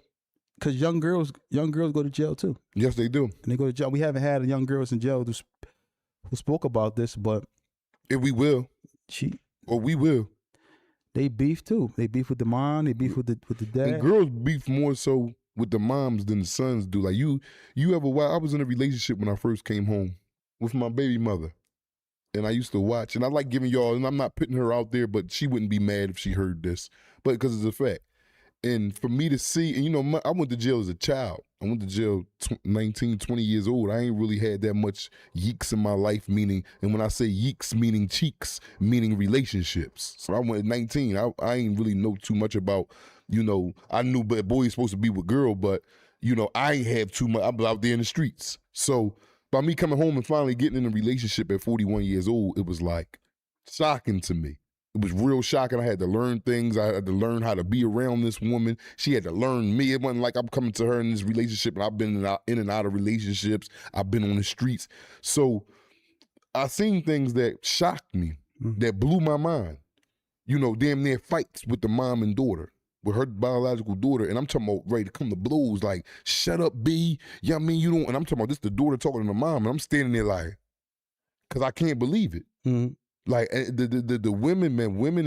Speaker 4: because young girls go to jail too.
Speaker 2: Yes, they do.
Speaker 4: And they go to jail. We haven't had young girls in jail who spoke about this, but
Speaker 2: And we will. We will.
Speaker 4: They beef too. They beef with the mom. They beef with the dad.
Speaker 2: And girls beef more so with the moms than the sons do. Like you ever watch? I was in a relationship when I first came home with my baby mother, and I used to watch. And I like giving y'all, and I'm not putting her out there, but she wouldn't be mad if she heard this, but because it's a fact. And for me to see, and you know, I went to jail as a child. I went to jail 19, 20 years old. I ain't really had that much yeeks in my life, meaning, and when I say yeeks, meaning cheeks, meaning relationships. So I went at 19. I ain't really know too much about, you know, I knew but boy's supposed to be with girl, but, you know, I ain't have too much. I'm out there in the streets. So by me coming home and finally getting in a relationship at 41 years old, it was like shocking to me. It was real shocking. I had to learn things. I had to learn how to be around this woman. She had to learn me. It wasn't like I'm coming to her in this relationship and I've been in and out of relationships. I've been on the streets. So I seen things that shocked me, that blew my mind. You know, damn near fights with the mom and daughter, with her biological daughter. And I'm talking about ready to come to blows, like, shut up, B. Yeah, I mean, you don't. And I'm talking about this the daughter talking to the mom. And I'm standing there like, because I can't believe it.
Speaker 4: Mm-hmm.
Speaker 2: Like the women, man, women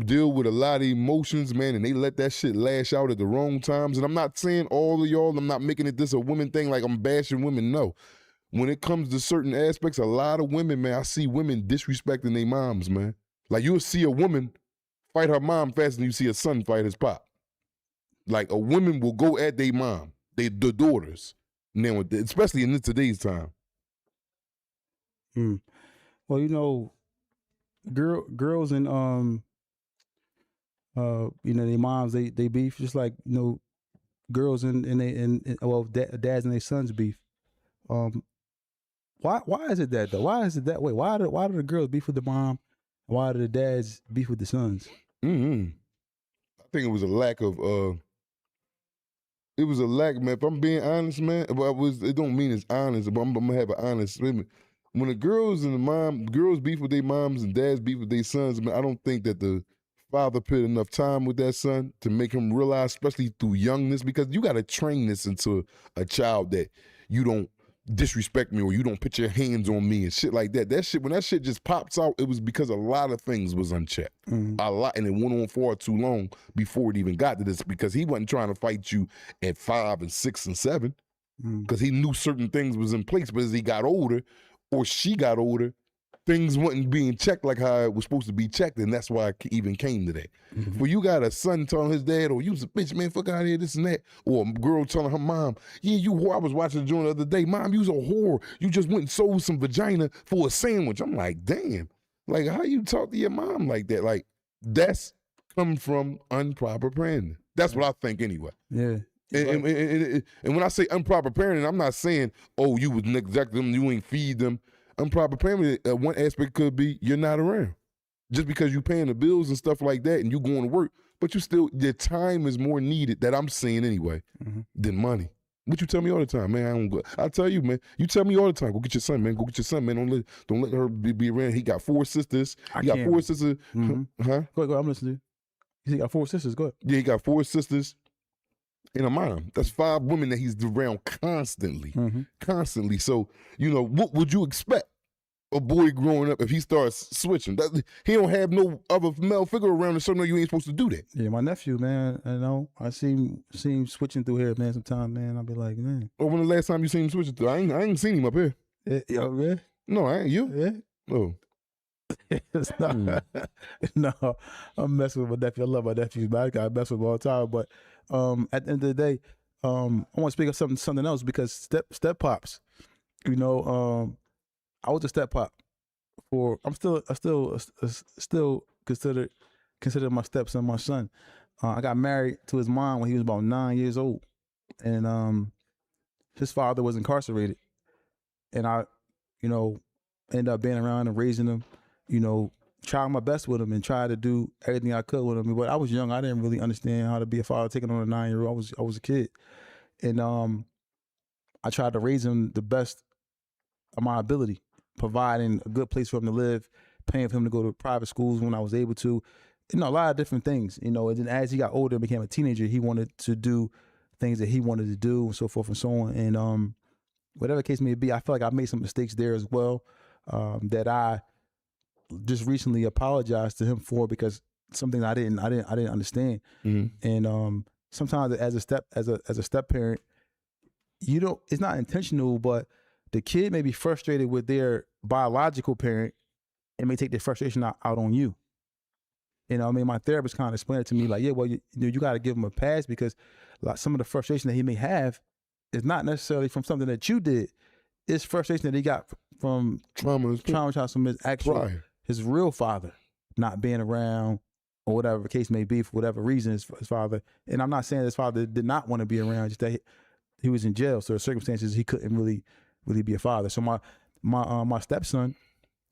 Speaker 2: deal with a lot of emotions, man, and they let that shit lash out at the wrong times. And I'm not saying all of y'all, I'm not making it this a women thing, like I'm bashing women, no. When it comes to certain aspects, a lot of women, man, I see women disrespecting their moms, man. Like you'll see a woman fight her mom faster than you see a son fight his pop. Like a woman will go at their mom, the daughters, now, especially in today's time.
Speaker 4: Well, you know, girls and you know, their moms they beef just like, you know, girls and dads and their sons beef. Why is it that though? Why is it that way? Why do the girls beef with the mom? Why do the dads beef with the sons?
Speaker 2: I think it was a lack of man. If I'm being honest, man, it don't mean it's honest, but I'm gonna have an honest statement. When the girls beef with their moms and dads beef with their sons, man, I don't think that the father put enough time with that son to make him realize, especially through youngness, because you got to train this into a child that you don't disrespect me or you don't put your hands on me and shit like that. That shit, when that shit just pops out, it was because a lot of things was unchecked. A lot, and it went on far too long before it even got to this, because he wasn't trying to fight you at 5 and 6 and 7 because he knew certain things was in place. But as he got older, or she got older, things wasn't being checked like how it was supposed to be checked, and that's why it even came to that. When you got a son telling his dad, "Oh, you was a bitch, man, fuck out of here, this and that," or a girl telling her mom, "Yeah, you whore." I was watching the joint the other day, "Mom, you was a whore. You just went and sold some vagina for a sandwich." I'm like, damn, like how you talk to your mom like that? Like that's coming from improper parenting. That's what I think anyway.
Speaker 4: Yeah.
Speaker 2: And when I say improper parenting, I'm not saying, oh, you would neglect them, you ain't feed them. Improper parenting, one aspect could be you're not around. Just because you're paying the bills and stuff like that and you going to work, but you still, your time is more needed, that I'm seeing anyway, than money. What you tell me all the time, man, I tell you, man, you tell me all the time, go get your son, man, go get your son, man, don't let her be around. He got 4 sisters. He got 4 sisters. Huh?
Speaker 4: Go ahead, I'm listening to you. He got 4 sisters, go ahead.
Speaker 2: Yeah, he got 4 sisters. And a mom. That's 5 women that he's around constantly. Constantly. So, you know, what would you expect a boy growing up if he starts switching? He don't have no other male figure around to show no you ain't supposed to do that.
Speaker 4: Yeah, my nephew, man, you know, I see him switching through here, man, sometimes, man. I'll be like, man.
Speaker 2: Or when the last time you seen him switching through? I ain't seen him up here.
Speaker 4: Yo, man.
Speaker 2: No, I ain't. You?
Speaker 4: Yeah.
Speaker 2: Oh.
Speaker 4: It's not, no, I'm messing with my nephew. I love my nephews, man. I mess with them all the time. But at the end of the day, I want to speak of something else, because step pops, you know, I was a step pop for. I still consider my stepson my son. I got married to his mom when he was about 9 years old, and his father was incarcerated, and I, you know, ended up being around and raising him. You know, trying my best with him and tried to do everything I could with him. But I was young. I didn't really understand how to be a father, taking on a 9-year-old. I was a kid. And I tried to raise him the best of my ability, providing a good place for him to live, paying for him to go to private schools when I was able to, a lot of different things, and then as he got older and became a teenager, he wanted to do things that he wanted to do and so forth and so on. And whatever the case may be, I feel like I made some mistakes there as well, that I just recently apologized to him for, because something I didn't understand. And sometimes as a step parent, it's not intentional, but the kid may be frustrated with their biological parent and may take their frustration out on you. My therapist kind of explained it to me like, yeah, well, you got to give him a pass, because like some of the frustration that he may have is not necessarily from something that you did. It's frustration that he got from trauma from his actual, his real father not being around, or whatever the case may be, for whatever reason, his father. And I'm not saying his father did not want to be around, just that he was in jail, so the circumstances he couldn't really be a father. So my stepson,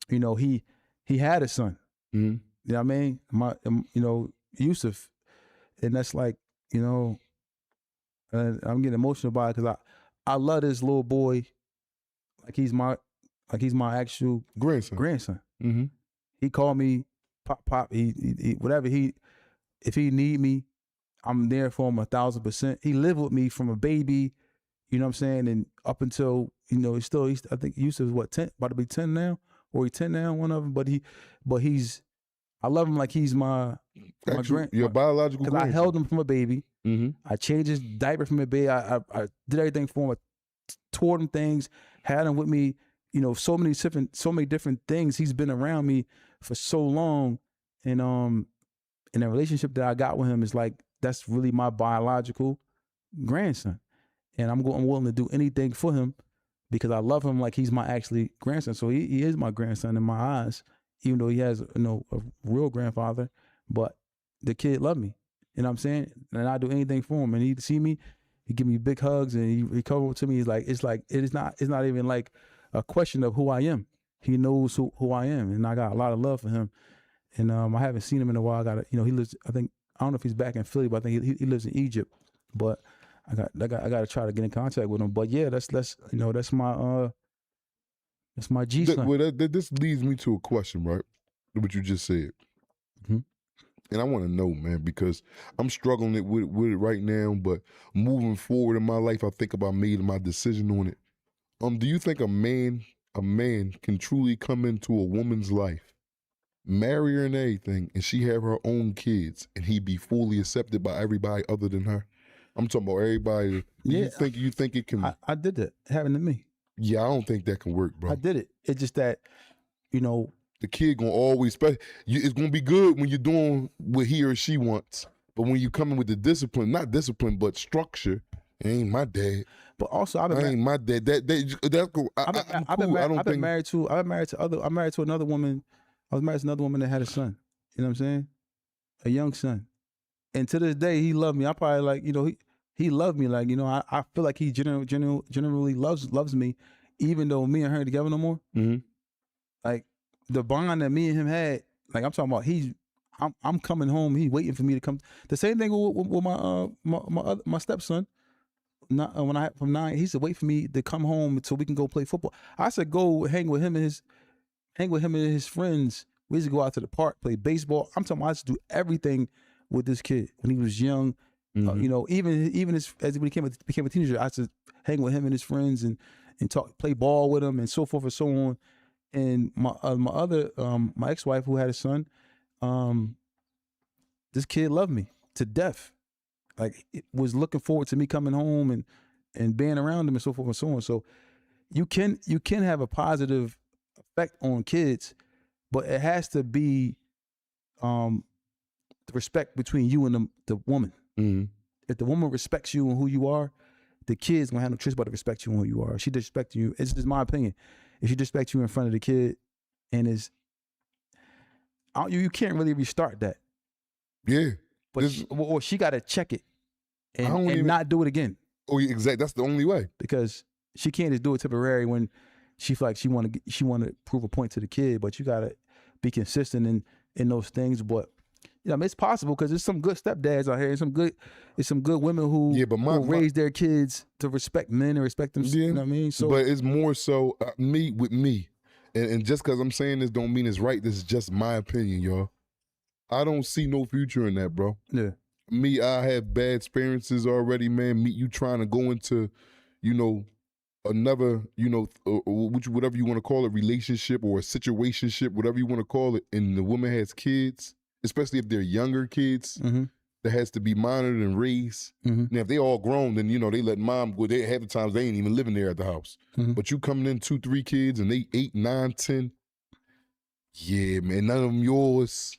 Speaker 4: he had a son. You know what I mean? Yusuf. And that's like, I'm getting emotional about it, because I love this little boy like he's my actual grandson. He called me pop. He whatever if he need me, I'm there for him 1,000%. He lived with me from a baby, you know what I'm saying, and up until he's I think Yusuf is what, 10, about to be 10 now, or he's 10 now, one of them. But he's I love him like he's my
Speaker 2: your biological,
Speaker 4: because I held him from a baby. I changed his diaper from a baby. I did everything for him. I taught him things, had him with me. So many different things. He's been around me for so long, and the relationship that I got with him is like, that's really my biological grandson, and I'm willing to do anything for him, because I love him like he's my actually grandson. So he is my grandson in my eyes, even though he has a real grandfather. But the kid loved me, you know what I'm saying? And I do anything for him, and he'd see me, he give me big hugs, and he come over to me. He's like, it's not even like a question of who I am. He knows who I am, and I got a lot of love for him. And I haven't seen him in a while. I got he lives, I don't know if he's back in Philly, but I think he lives in Egypt. But I got to try to get in contact with him. But yeah, that's my G son.
Speaker 2: This leads me to a question, right? What you just said. And I want to know, man, because I'm struggling with it right now, but moving forward in my life, I think about making my decision on it. Do you think a man can truly come into a woman's life, marry her and everything, and she have her own kids, and he be fully accepted by everybody other than her? I'm talking about everybody. You think it can?
Speaker 4: I did that. It happened to me.
Speaker 2: Yeah, I don't think that can work, bro.
Speaker 4: I did it. It's just that,
Speaker 2: the kid gonna always, it's gonna be good when you're doing what he or she wants, but when you come in with the discipline, not discipline, but structure, it ain't my dad.
Speaker 4: But also, I'm
Speaker 2: married
Speaker 4: to another woman. I was married to another woman that had a son. You know what I'm saying? A young son. And to this day, he loved me. I probably like, he loved me. Like, I feel like he generally loves me, even though me and her ain't together no more. Like the bond that me and him had, like I'm talking about, I'm coming home. He waiting for me to come. The same thing with my stepson. When I from 9, he said wait for me to come home so we can go play football. I said go hang with him and his friends. We used to go out to the park, play baseball. I'm talking about I used to do everything with this kid when he was young. Even as he became a teenager, I used to hang with him and his friends and talk, play ball with him, and so forth and so on. And my ex-wife who had a son, this kid loved me to death. Like, it was looking forward to me coming home and being around him and so forth and so on. So you can have a positive effect on kids, but it has to be the respect between you and the woman. If the woman respects you and who you are, the kid's gonna have no choice but to respect you and who you are. If she disrespects you, it's just my opinion. If she disrespects you in front of the kid, and you can't really restart that.
Speaker 2: Yeah.
Speaker 4: But or she got to check it and not do it again.
Speaker 2: Oh, yeah, exactly. That's the only way.
Speaker 4: Because she can't just do it temporary when she feel like she want to prove a point to the kid. But you got to be consistent in those things. But it's possible, because there's some good stepdads out here, and some good women who raise their kids to respect men and respect them. You know what I mean? So,
Speaker 2: but it's more so me with me, and just because I'm saying this don't mean it's right. This is just my opinion, y'all. I don't see no future in that, bro.
Speaker 4: Yeah.
Speaker 2: Me, I have bad experiences already, man. Me, you trying to go into, you know, another, you know, whatever you want to call it, relationship or a situationship, whatever you want to call it, and the woman has kids, especially if they're younger kids, that has to be monitored and raised. Now, if they all grown, then, you know, they let mom go. They half the times they ain't even living there at the house. But you coming in 2, 3 kids and they 8, 9, 10. Yeah, man, none of them yours.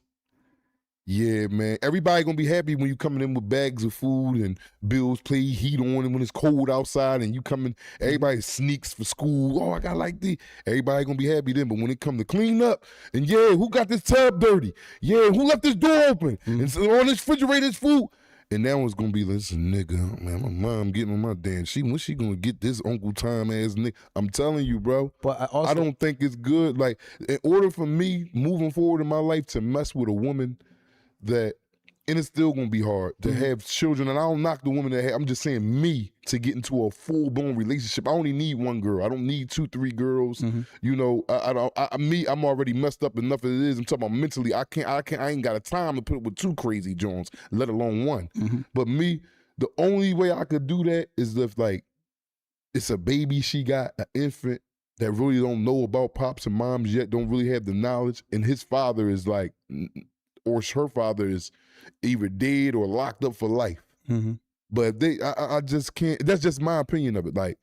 Speaker 2: Yeah, man. Everybody gonna be happy when you coming in with bags of food and bills, play heat on, and when it's cold outside and you coming, everybody sneaks for school. Oh, I got like this. Everybody gonna be happy then. But when it come to clean up, and yeah, who got this tub dirty? Yeah, who left this door open? And so on this refrigerator's food. And that one's gonna be, listen, nigga, man, my mom getting on my damn. When she gonna get this Uncle Tom ass nigga? I'm telling you, bro.
Speaker 4: But
Speaker 2: I don't think it's good. Like, in order for me moving forward in my life to mess with a woman that, and it's still gonna be hard to have children, and I don't knock the woman that have, I'm just saying me to get into a full-blown relationship. I only need one girl. I don't need 2, 3 girls. You know, I'm already messed up enough as it is. I'm talking about mentally. I ain't got a time to put up with 2 crazy Jones, let alone 1. But me, the only way I could do that is if, like, it's a baby she got, an infant that really don't know about pops and moms yet, don't really have the knowledge, and his father is like, or her father is either dead or locked up for life. But I just can't, that's just my opinion of it. Like,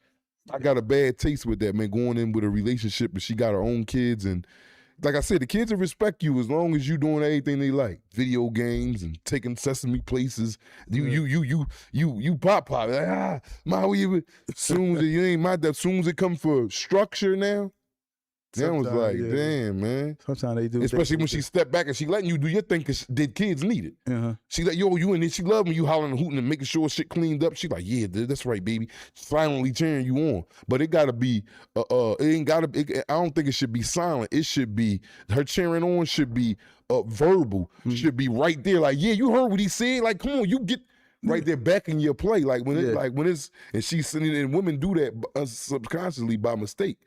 Speaker 2: I got a bad taste with that, man, going in with a relationship and she got her own kids. And like I said, the kids will respect you as long as you doing everything they like. Video games and taking Sesame places. You pop. Like, ma, soon as you ain't my dad, soon as it come for structure now, that was like, damn, man.
Speaker 4: Sometimes they do.
Speaker 2: Especially when she step back and she letting you do your thing because did kids need it. She like, yo, you in there. She love when you hollering and hooting and making sure shit cleaned up. She like, yeah, dude, that's right, baby. Finally cheering you on. But it gotta be, it ain't gotta be, I don't think it should be silent. It should be, her cheering on should be verbal. Should be right there. Like, yeah, you heard what he said. Like, come on, you get right there back in your play. Like when it's, and she's sitting, and women do that subconsciously by mistake.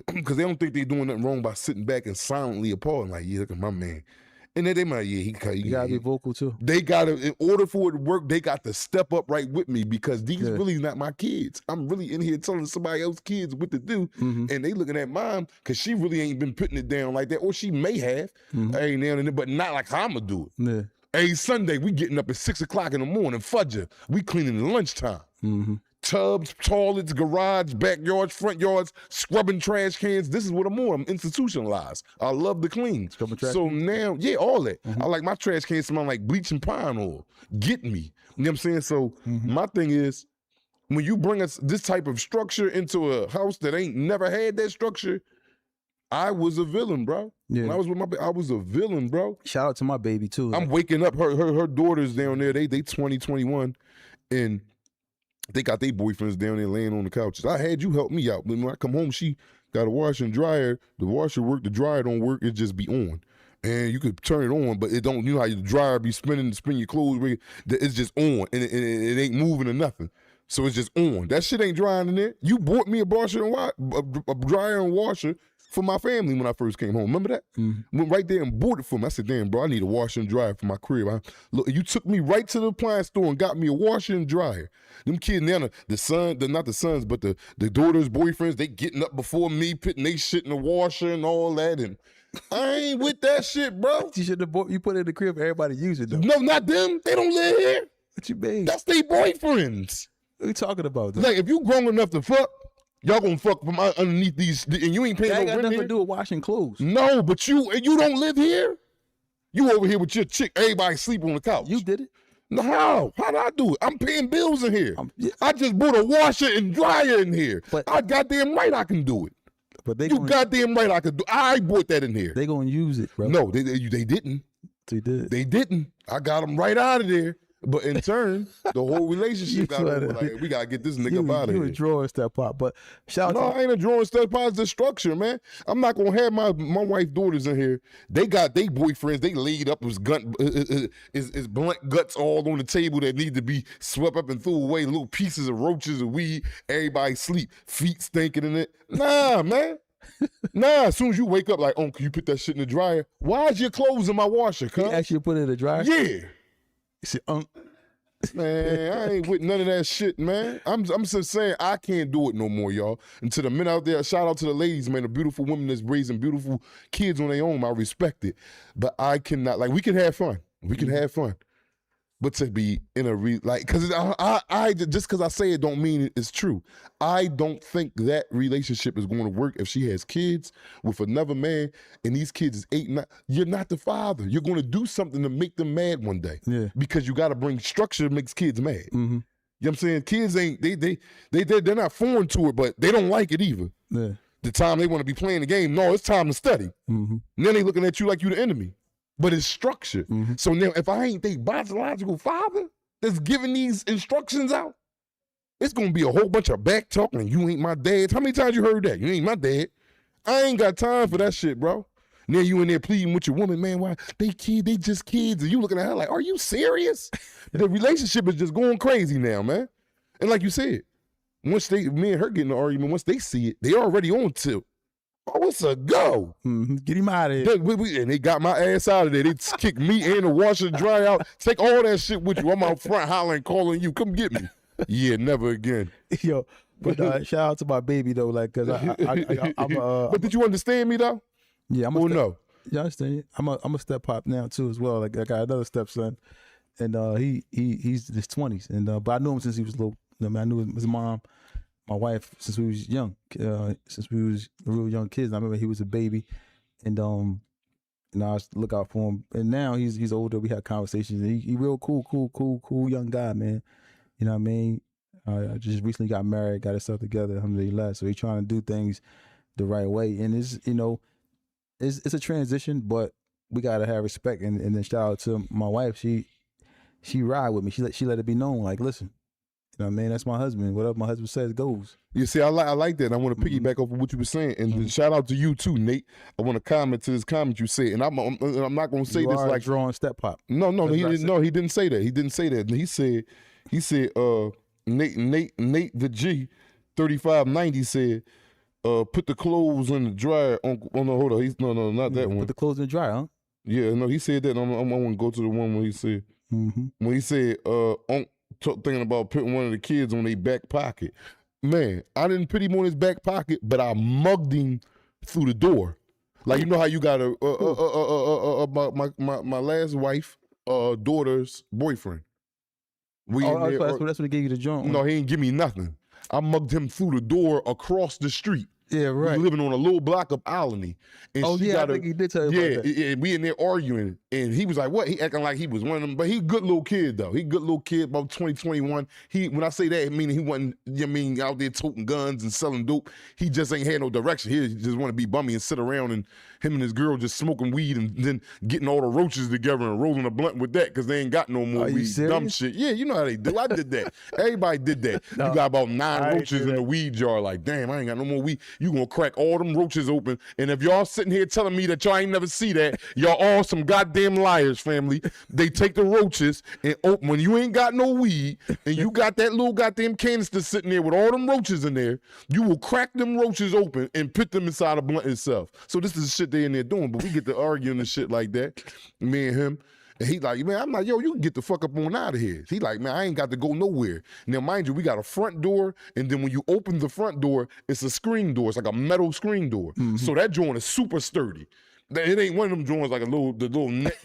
Speaker 2: Because they don't think they're doing nothing wrong by sitting back and silently applauding. Like, yeah, look at my man. And then they might, yeah, he
Speaker 4: gotta be vocal too.
Speaker 2: They gotta, in order for it to work, they got to step up right with me because these really not my kids. I'm really in here telling somebody else's kids what to do, and they looking at mom because she really ain't been putting it down like that, or she may have every now and then, but not like how I'm gonna do it. Every Sunday, we getting up at 6 o'clock in the morning, fudger. We cleaning at lunchtime. Tubs, toilets, garage, backyards, front yards, scrubbing trash cans. This is what I'm on. I'm institutionalized. I love to clean. So now, yeah, all that. I like my trash cans smell like bleach and pine oil. Get me. You know what I'm saying? So my thing is, when you bring us this type of structure into a house that ain't never had that structure, I was a villain, bro. When I was with I was a villain, bro.
Speaker 4: Shout out to my baby too.
Speaker 2: I'm waking up, her daughters down there, they 20, 21, and they got their boyfriends down there laying on the couches. I had you help me out. When I come home, she got a washer and dryer. The washer work, the dryer don't work, it just be on. And you could turn it on, but it don't, you know how the dryer be spin your clothes, it's just on, and it ain't moving or nothing. So it's just on. That shit ain't drying in there. You bought me a washer and a dryer and washer for my family when I first came home. Remember that? Went right there and bought it for me. I said, damn, bro, I need a washer and dryer for my crib. Look, you took me right to the appliance store and got me a washer and dryer. Them kids now, not the sons, but the daughters' boyfriends, they getting up before me, putting they shit in the washer and all that. And I ain't with that shit, bro.
Speaker 4: You should have you put it in the crib, everybody use it though.
Speaker 2: No, not them. They don't live here.
Speaker 4: What you mean?
Speaker 2: That's their boyfriends.
Speaker 4: What are you talking about? Though?
Speaker 2: Like, if you grown enough to fuck, y'all gonna fuck from underneath these, and you ain't paying no rent here?
Speaker 4: That ain't got nothing to do with washing clothes.
Speaker 2: No, but you don't live here? You over here with your chick, everybody sleep on the couch.
Speaker 4: You did it?
Speaker 2: No, how? How did I do it? I'm paying bills in here. I just bought a washer and dryer in here. But I goddamn right I can do it.
Speaker 4: But
Speaker 2: goddamn right I can do it. I bought that in here.
Speaker 4: They gonna use it, bro.
Speaker 2: No, they didn't.
Speaker 4: They did.
Speaker 2: They didn't. I got them right out of there. But in turn, the whole relationship got over. Like, we gotta get this nigga up out of here.
Speaker 4: You a drawing step up, but shout out.
Speaker 2: No, I ain't a drawing step up. It's the structure, man. I'm not gonna have my wife's daughters in here. They got their boyfriends. They laid up his blunt guts all on the table that need to be swept up and threw away. Little pieces of roaches of weed. Everybody sleep. Feet stinking in it. Nah, man. Nah, as soon as you wake up, like, can you put that shit in the dryer? Why is your clothes in my washer,
Speaker 4: He
Speaker 2: cuz?
Speaker 4: asked you to put it in the dryer?
Speaker 2: Yeah.
Speaker 4: He said,
Speaker 2: Man, I ain't with none of that shit, man. I'm just saying I can't do it no more, y'all. And to the men out there, shout out to the ladies, man, the beautiful women that's raising beautiful kids on their own. I respect it. But I cannot, like, we can have fun. We can have fun. But to be in a because I just because I say it don't mean it's true. I don't think that relationship is going to work if she has kids with another man and these kids is 8, 9. You're not the father. You're going to do something to make them mad one day.
Speaker 4: Yeah.
Speaker 2: Because you got to bring structure that makes kids mad.
Speaker 4: Mm-hmm.
Speaker 2: You know what I'm saying? Kids ain't they're not foreign to it, but they don't like it either.
Speaker 4: Yeah.
Speaker 2: The time they want to be playing the game, no, it's time to study.
Speaker 4: Mm-hmm.
Speaker 2: And then they looking at you like you the enemy. But it's structured.
Speaker 4: Mm-hmm.
Speaker 2: So now if I ain't their biological father that's giving these instructions out, it's gonna be a whole bunch of back talking. You ain't my dad. How many times you heard that? You ain't my dad. I ain't got time for that shit, bro. Now you in there pleading with your woman, man, why they just kids. And you looking at her like, are you serious? The relationship is just going crazy now, man. And like you said, once me and her get in the argument, once they see it, they already on tilt. Oh, it's a go.
Speaker 4: Mm-hmm. Get him out of here.
Speaker 2: And they got my ass out of there. They kicked me and the washer and dry out. Take all that shit with you. I'm out front hollering, calling you. Come get me. Yeah, never again.
Speaker 4: Yo, but shout out to my baby though, like, cause
Speaker 2: But did you understand me though?
Speaker 4: Yeah, I'm
Speaker 2: or no?
Speaker 4: Yeah, I understand. I'm a step pop now too as well. Like I got another stepson, and he's in his 20s, and but I knew him since he was little. I mean, I knew his mom, my wife, since we was young, since we was real young kids. I remember he was a baby, and I was look out for him. And now he's older. We had conversations. And he real cool young guy, man. You know what I mean? I just recently got married, got himself together, alhamdulillah. So he's trying to do things the right way, and it's a transition, but we gotta have respect. And then shout out to my wife. She ride with me. She let it be known, like, listen. You know what I mean? That's my husband. Whatever my husband says goes.
Speaker 2: You see, I like that. I want to piggyback off of what you were saying, and then shout out to you too, Nate. I want to comment to this comment you said, and I'm not going to say
Speaker 4: You
Speaker 2: this
Speaker 4: are
Speaker 2: like
Speaker 4: drawing step pop.
Speaker 2: No, he didn't. No, he didn't say that. He didn't say that. He said, Nate the G, 3590 said, put the clothes in the dryer on the hold on. He's no, not that one.
Speaker 4: Put the clothes in the dryer, huh?
Speaker 2: Yeah, no, he said that. I want to go to the one where he said when he said thinking about putting one of the kids on their back pocket. Man, I didn't put him on his back pocket, but I mugged him through the door. Like, you know how you got my last wife, daughter's boyfriend.
Speaker 4: That's what they gave you the joint.
Speaker 2: No, he ain't give me nothing. I mugged him through the door across the street.
Speaker 4: Yeah, right.
Speaker 2: We living on a little block of Alany. And
Speaker 4: I think he did tell you about that.
Speaker 2: Yeah, we in there arguing. And he was like, what? He acting like he was one of them. But he a good little kid, though. He a good little kid, about 2021. When I say that, meaning he wasn't, out there toting guns and selling dope. He just ain't had no direction. He just want to be bummy and sit around, and him and his girl just smoking weed and then getting all the roaches together and rolling a blunt with that because they ain't got no more weed. Dumb shit. Yeah, you know how they do. I did that. Everybody did that. No, you got about 9 roaches in the weed jar. Like, damn, I ain't got no more weed. You gonna crack all them roaches open. And if y'all sitting here telling me that y'all ain't never see that, y'all all some goddamn liars, family. They take the roaches and open when you ain't got no weed and you got that little goddamn canister sitting there with all them roaches in there, you will crack them roaches open and put them inside a blunt itself. So this is the shit they in there doing, but we get to arguing and shit like that, me and him. And he like, man, I'm like, yo, you can get the fuck up on out of here. He like, man, I ain't got to go nowhere. Now, mind you, we got a front door, and then when you open the front door, it's a screen door. It's like a metal screen door. So that joint is super sturdy. It ain't one of them joints like the little net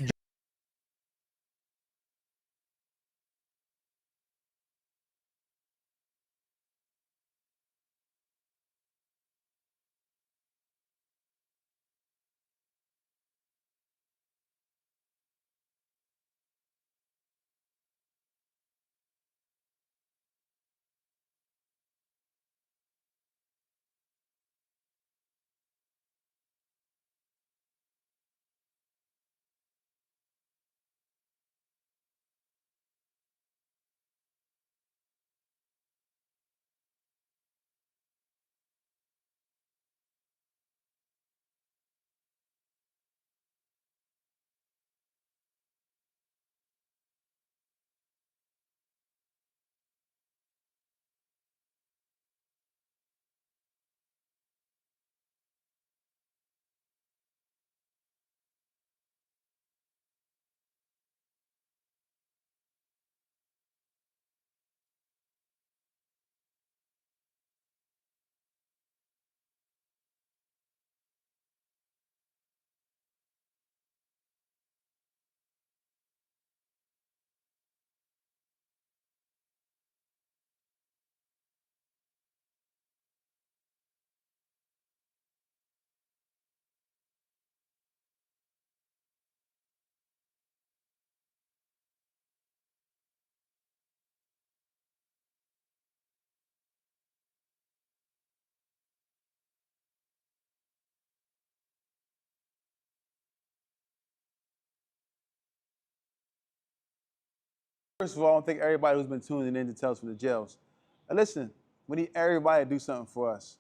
Speaker 1: First of all, I want to thank everybody who's been tuning in to Tales from the Jails. And listen, we need everybody to do something for us.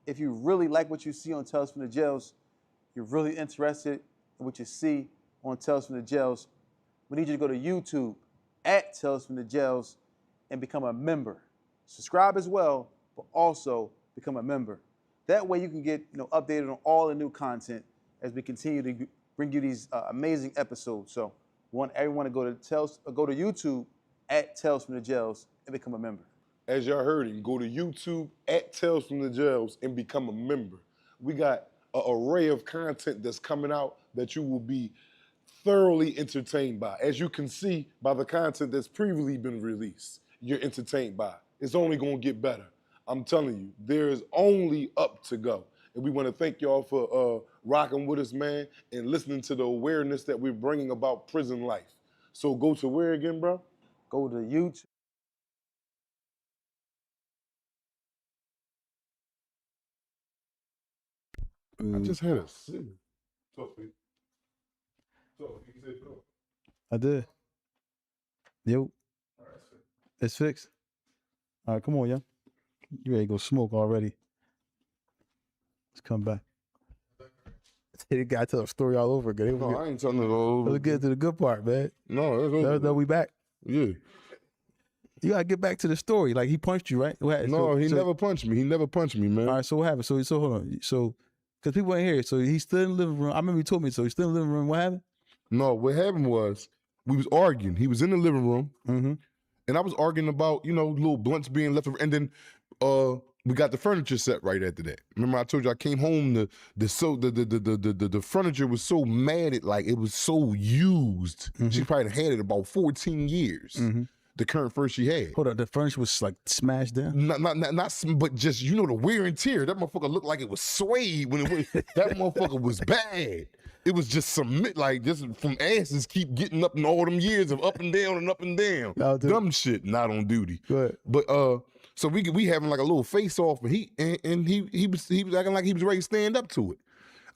Speaker 1: If you really like what you see on Tales from the Jails, you're really interested in what you see on Tales from the Jails, we need you to go to YouTube at Tales from the Jails and become a member. Subscribe as well, but also become a member. That way you can get updated on all the new content as we continue to bring you these amazing episodes. So we want everyone to go to YouTube at Tales from the Jails and become a member.
Speaker 2: As y'all heard him, go to YouTube at Tales from the Jails and become a member. We got an array of content that's coming out that you will be thoroughly entertained by. As you can see by the content that's previously been released, you're entertained by. It's only gonna get better. I'm telling you, there is only up to go. And we wanna thank y'all for rocking with us, man, and listening to the awareness that we're bringing about prison life. So go to where again, bro?
Speaker 1: Go to YouTube.
Speaker 2: I just had a sip.
Speaker 4: I did. Yo. It's fixed. All right, come on, young. You ready to go smoke already? Let's come back. They got to tell a story all over again.
Speaker 2: No, I ain't telling it all over.
Speaker 4: Let's get to the good part, man.
Speaker 2: No, that's over.
Speaker 4: Now we back.
Speaker 2: Yeah.
Speaker 4: You gotta get back to the story. Like he punched you, right?
Speaker 2: No, he never punched me. He never punched me, man.
Speaker 4: All right, so what happened? So hold on. So, because people ain't here, so he's still in the living room. I remember he told me. So he's still in the living room. What happened?
Speaker 2: No, what happened was we was arguing. He was in the living room, and I was arguing about little blunts being left, and then we got the furniture set right after that. Remember I told you I came home. The furniture was so matted, like it was so used. She probably had it about 14 years. The current fur she had.
Speaker 4: Hold on, the furniture was like smashed down.
Speaker 2: Not, but just the wear and tear. That motherfucker looked like it was suede when it was. That motherfucker was bad. It was just just from asses keep getting up in all them years of up and down and up and down. Dumb shit, not on duty.
Speaker 4: Go ahead.
Speaker 2: But so we having like a little face off, and he was acting like he was ready to stand up to it.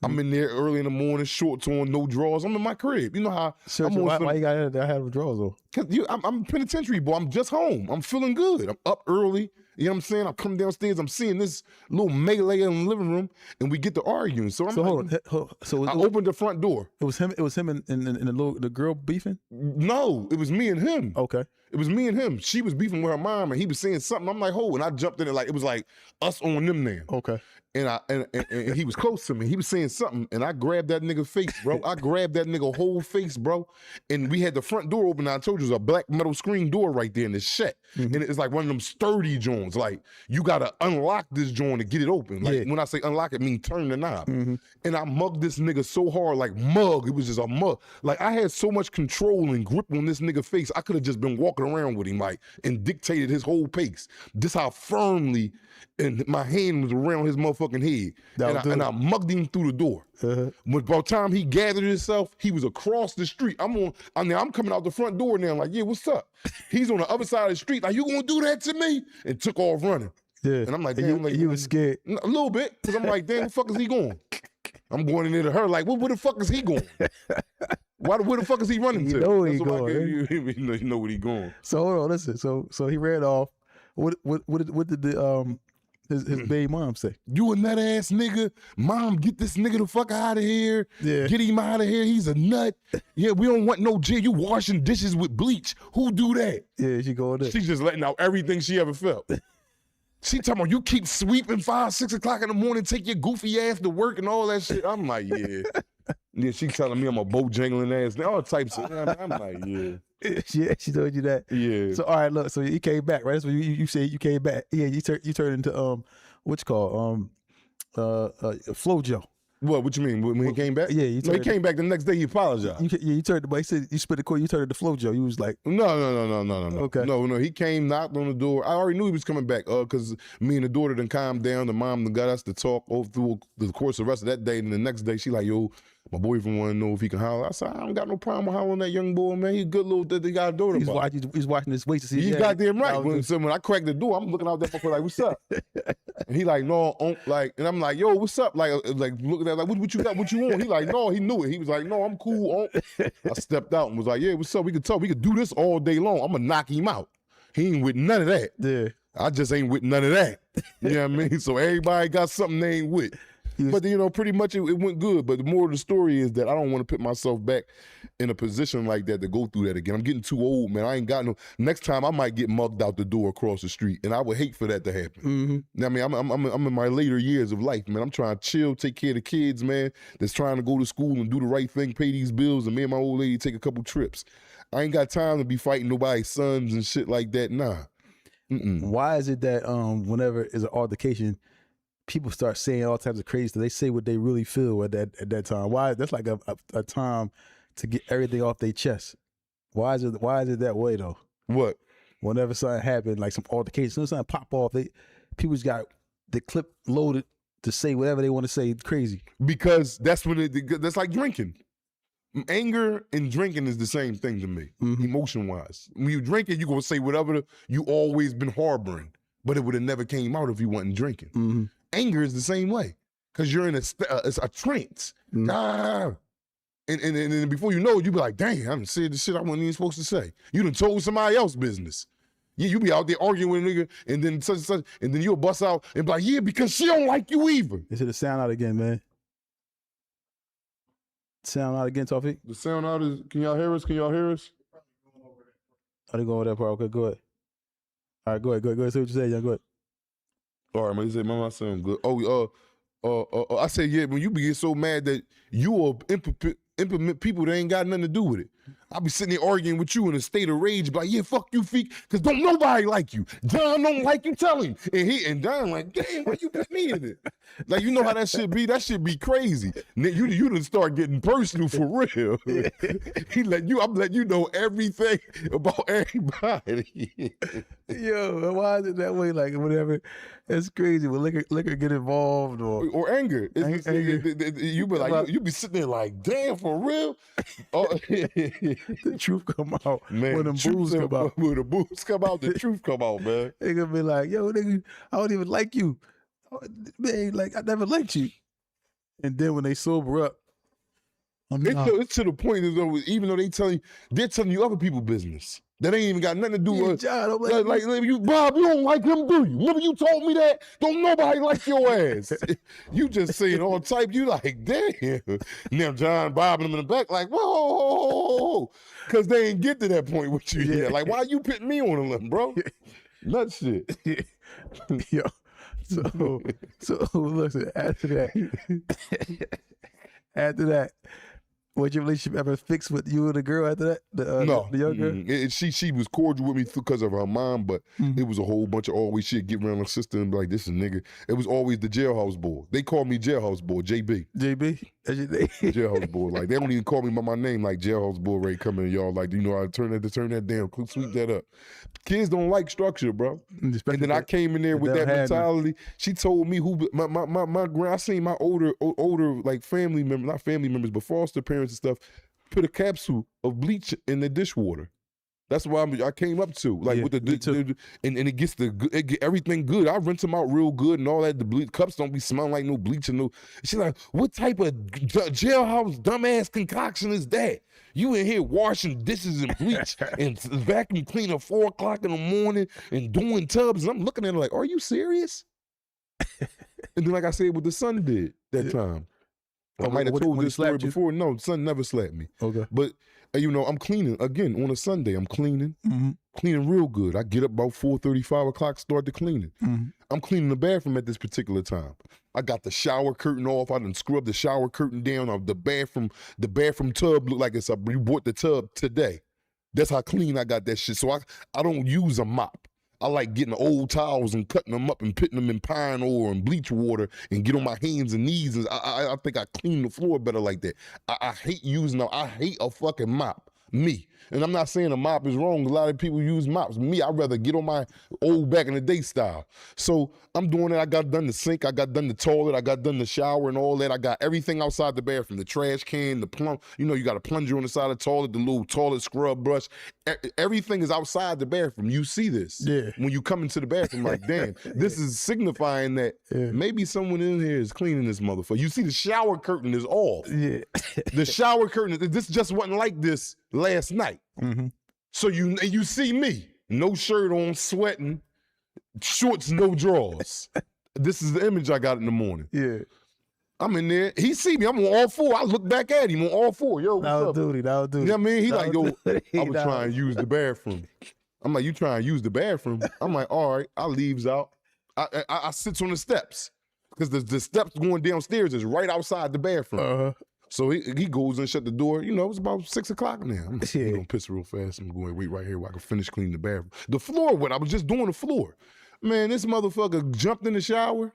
Speaker 2: I'm in there early in the morning, shorts on, no drawers. I'm in my crib. You know how
Speaker 4: why you got to have drawers on?
Speaker 2: Cause I'm a penitentiary boy. I'm just home. I'm feeling good. I'm up early. You know what I'm saying? I come downstairs. I'm seeing this little melee in the living room, and we get to arguing. So
Speaker 4: hold on. So
Speaker 2: I opened the front door.
Speaker 4: It was him. It was him and the girl beefing.
Speaker 2: No, it was me and him.
Speaker 4: Okay.
Speaker 2: It was me and him. She was beefing with her mom, and he was saying something. I'm like, "Oh!" And I jumped in it like it was like us on them now.
Speaker 4: Okay.
Speaker 2: And he was close to me. He was saying something, and I grabbed that nigga face, bro. I grabbed that nigga whole face, bro. And we had the front door open. I told you, there's a black metal screen door right there in this shack, and it's like one of them sturdy joints. Like you gotta unlock this joint to get it open. Like when I say unlock, it mean turn the knob. And I mugged this nigga so hard, like mug. It was just a mug. Like I had so much control and grip on this nigga face. I could have just been walking around with him, like, and dictated his whole pace. This how firmly, and my hand was around his motherfucking head, and I mugged him through the door. When by the time he gathered himself, he was across the street. I'm coming out the front door now, like, yeah, what's up? He's on the other side of the street, like, you gonna do that to me? And took off running. Yeah. And I'm like, damn,
Speaker 4: you was scared
Speaker 2: a little bit, because I'm like, damn, where the fuck is he going? I'm going in there to her, like, where the fuck is he going? Where the fuck is he running to?
Speaker 4: You know where he going.
Speaker 2: You know where he going.
Speaker 4: So hold on, listen. So he ran off. What did his baby mom say?
Speaker 2: You a nut ass nigga. Mom, get this nigga the fuck out of here.
Speaker 4: Yeah.
Speaker 2: Get him out of here. He's a nut. Yeah, we don't want no jail. You washing dishes with bleach. Who do that?
Speaker 4: Yeah, she going there.
Speaker 2: She's just letting out everything she ever felt. She talking about you keep sweeping 5, 6 o'clock in the morning, take your goofy ass to work and all that shit. I'm like, yeah. Yeah, she telling me I'm a bojangling ass, all types of. I'm like, yeah.
Speaker 4: Yeah, she told you that.
Speaker 2: Yeah.
Speaker 4: So all right, look. So he came back, right? That's what you said. You came back. Yeah, you turned into what's called FloJo.
Speaker 2: What you mean? When he came back?
Speaker 4: Yeah,
Speaker 2: he came back the next day. He apologized.
Speaker 4: You turned. But he said you spit the cord. You turned into FloJo. You was like,
Speaker 2: no.
Speaker 4: Okay.
Speaker 2: No. He came, knocked on the door. I already knew he was coming back. Because me and the daughter done calmed down. The mom done got us to talk over through the course of the rest of that day. And the next day, she like, yo, My boyfriend want to know if he can holler. I said, I don't got no problem with hollering that young boy, man. He a good little, they got a daughter.
Speaker 4: He's watching this wait to see.
Speaker 2: He's goddamn right. When I crack the door, I'm looking out there for like, what's up? And he like, no, like, and I'm like, yo, what's up? Like looking at like, what you got? What you want? He like, no, he knew it. He was like, no, I'm cool. I stepped out and was like, yeah, what's up? We could talk. We could do this all day long. I'm gonna knock him out. He ain't with none of that.
Speaker 4: Yeah.
Speaker 2: I just ain't with none of that. You know what I mean? So everybody got something they ain't with. But, you know, pretty much it went good. But the moral of the story is that I don't want to put myself back in a position like that to go through that again. I'm getting too old, man. I ain't got no... Next time, I might get mugged out the door across the street, and I would hate for that to happen. Mm-hmm. I mean, I'm in my later years of life, man. I'm trying to chill, take care of the kids, man, that's trying to go to school and do the right thing, pay these bills, and me and my old lady take a couple trips. I ain't got time to be fighting nobody's sons and shit like that, nah.
Speaker 4: Why is it that whenever is an altercation, people start saying all types of crazy stuff? They say what they really feel at that time. Why? That's like a time to get everything off their chest. Why is it that way though?
Speaker 2: What?
Speaker 4: Whenever something happened, like some altercation, something pop off, people just got the clip loaded to say whatever they want to say crazy.
Speaker 2: Because that's when that's like drinking. Anger and drinking is the same thing to me, emotion-wise. When you drinking, you're going to say whatever you always been harboring, but it would have never came out if you wasn't drinking. Anger is the same way, because you're in a trance. And before you know it, you be like, dang, I done said the shit I wasn't even supposed to say. You done told somebody else's business. Yeah, you be out there arguing with a nigga, and then such and such, and then you'll bust out and be like, yeah, because she don't like you either.
Speaker 4: They should have sound out again, man. Sound out again, Tawfiq?
Speaker 2: The sound out is, can y'all hear us? Can y'all hear us?
Speaker 4: I didn't go over that part. Okay, go ahead. All right, go ahead. Say what you say, young. Go ahead.
Speaker 2: All right, man. He said, "Mama, I sound good." I said, yeah. When you be so mad that you will implement people that ain't got nothing to do with it. I'll be sitting there arguing with you in a state of rage, like, yeah, fuck you, Feek, because don't nobody like you. John don't like you, tell him. And John like, damn, why you put me in it? Like, you know how that shit be? That shit be crazy. You done start getting personal for real. I'm letting you know everything about everybody.
Speaker 4: Yo, why is it that way? Like, whatever. It's crazy when liquor get involved
Speaker 2: or anger. You be like, you be sitting there like, damn, for real?
Speaker 4: The truth come out,
Speaker 2: man.
Speaker 4: When the booze come out.
Speaker 2: When the booze come out, the truth come out, man.
Speaker 4: They gonna be like, yo, nigga, I don't even like you. Man, like, I never liked you. And then when they sober up,
Speaker 2: it's to the point that even though they're telling you other people's business. That ain't even got nothing to do with
Speaker 4: John,
Speaker 2: like you, Bob, you don't like him, do you? Remember you told me that? Don't nobody like your ass. You just saying all type, you like, damn. Now John, Bob, and them in the back like, whoa. Because they ain't get to that point with you yet. Like, why you putting me on a limb, bro? Nut shit.
Speaker 4: Yo, so listen, after that, was your relationship ever fixed with you and the girl after that?
Speaker 2: No.
Speaker 4: The young girl?
Speaker 2: She was cordial with me because of her mom, but it was a whole bunch of always shit. Get around her sister and be like, this is nigga. It was always the jailhouse boy. They called me jailhouse boy, JB.
Speaker 4: JB? That's your name?
Speaker 2: Jailhouse boy. Like, they don't even call me by my name, like jailhouse boy Ray coming, y'all. Like, you know, I turn that down, sweep that up. Kids don't like structure, bro. And then I came in there with that mentality. She told me my grand, I seen my older like family members, not family members, but foster parents and stuff, put a capsule of bleach in the dishwater. That's why I came up to, like, with and it gets everything good. I rinse them out real good and all that. The bleach cups don't be smelling like no bleach and no. She's like, what type of jailhouse dumbass concoction is that? You in here washing dishes and bleach and vacuum cleaning at 4 o'clock in the morning and doing tubs. And I'm looking at her like, are you serious? And then, like I said, what the son did that time. I might have told this story before. No, the son never slapped me.
Speaker 4: Okay.
Speaker 2: But, you know, I'm cleaning. Again, on a Sunday, I'm cleaning. Cleaning real good. I get up about 4:30, 5 o'clock, start the cleaning. I'm cleaning the bathroom at this particular time. I got the shower curtain off. I done scrubbed the shower curtain down. The bathroom tub look like you bought the tub today. That's how clean I got that shit. So I don't use a mop. I like getting old towels and cutting them up and putting them in pine oil and bleach water and get on my hands and knees. And I think I clean the floor better like that. I hate using them. I hate a fucking mop. Me. And I'm not saying a mop is wrong. A lot of people use mops. Me, I'd rather get on my old back in the day style. So I'm doing it. I got done the sink. I got done the toilet. I got done the shower and all that. I got everything outside the bathroom. The trash can, the plumb. You know, you got a plunger on the side of the toilet, the little toilet scrub brush. Everything is outside the bathroom. You see this.
Speaker 4: Yeah.
Speaker 2: When you come into the bathroom, like, damn, this is signifying that maybe someone in here is cleaning this motherfucker. You see the shower curtain is off.
Speaker 4: Yeah.
Speaker 2: The shower curtain, this just wasn't like this last night.
Speaker 4: Mm-hmm.
Speaker 2: So you see me, no shirt on, sweating, shorts, no drawers. This is the image I got in the morning.
Speaker 4: Yeah.
Speaker 2: I'm in there. He see me. I'm on all four. I look back at him on all four. Yo, what's up?
Speaker 4: That'll do.
Speaker 2: You know what I mean? He like, yo, I was trying to use the bathroom. I'm like, you trying to use the bathroom? I'm like, all right. I leaves out. I sits on the steps because the steps going downstairs is right outside the bathroom. So he goes and shut the door. You know, it's about 6 o'clock now. I'm gonna piss real fast. I'm going to wait right here while I can finish cleaning the bathroom. The floor wet. I was just doing the floor. Man, this motherfucker jumped in the shower.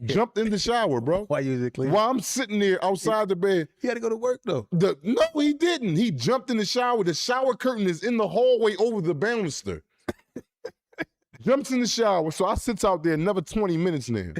Speaker 2: Jumped in the shower, bro.
Speaker 4: Why you it clean?
Speaker 2: While I'm sitting there outside the bed.
Speaker 4: He had to go to work though.
Speaker 2: No, he didn't. He jumped in the shower. The shower curtain is in the hallway over the banister. Jumps in the shower. So I sits out there another 20 minutes now.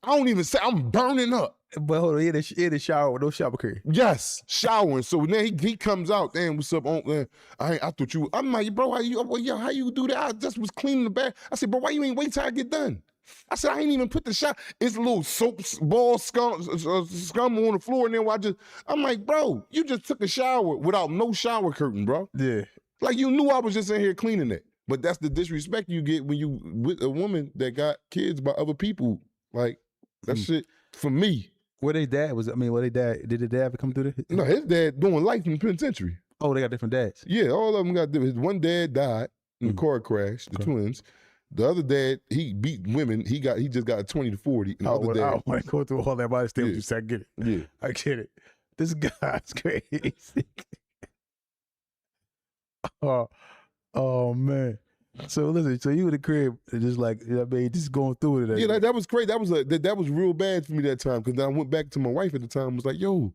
Speaker 2: I don't even say, I'm burning up.
Speaker 4: But hold on, he in the shower with no shower curtain.
Speaker 2: Yes, showering. So now he comes out. Damn, what's up? I thought you. I'm like, bro, how you do that? I just was cleaning the bath. I said, bro, why you ain't wait till I get done? I said, I ain't even put the shower. It's a little soap ball scum on the floor. And then I'm like, bro, you just took a shower without no shower curtain, bro.
Speaker 4: Yeah.
Speaker 2: Like you knew I was just in here cleaning it. But that's the disrespect you get when you with a woman that got kids by other people. Like that shit for me.
Speaker 4: Where they dad was? I mean, did the dad ever come through this?
Speaker 2: No, his dad doing life in the penitentiary.
Speaker 4: Oh, they got different dads.
Speaker 2: Yeah, all of them got different. His one dad died in a car crash, the twins. The other dad, he beat women. He just got a 20 to 40. And the other dad,
Speaker 4: I don't want to go through all that, but I understand what you said. I get it.
Speaker 2: Yeah.
Speaker 4: I get it. This guy's crazy. oh man. So listen, so you in the crib, just like, you know what I mean, just going through it.
Speaker 2: Yeah, that was crazy. That was real bad for me that time because I went back to my wife at the time and was like, yo,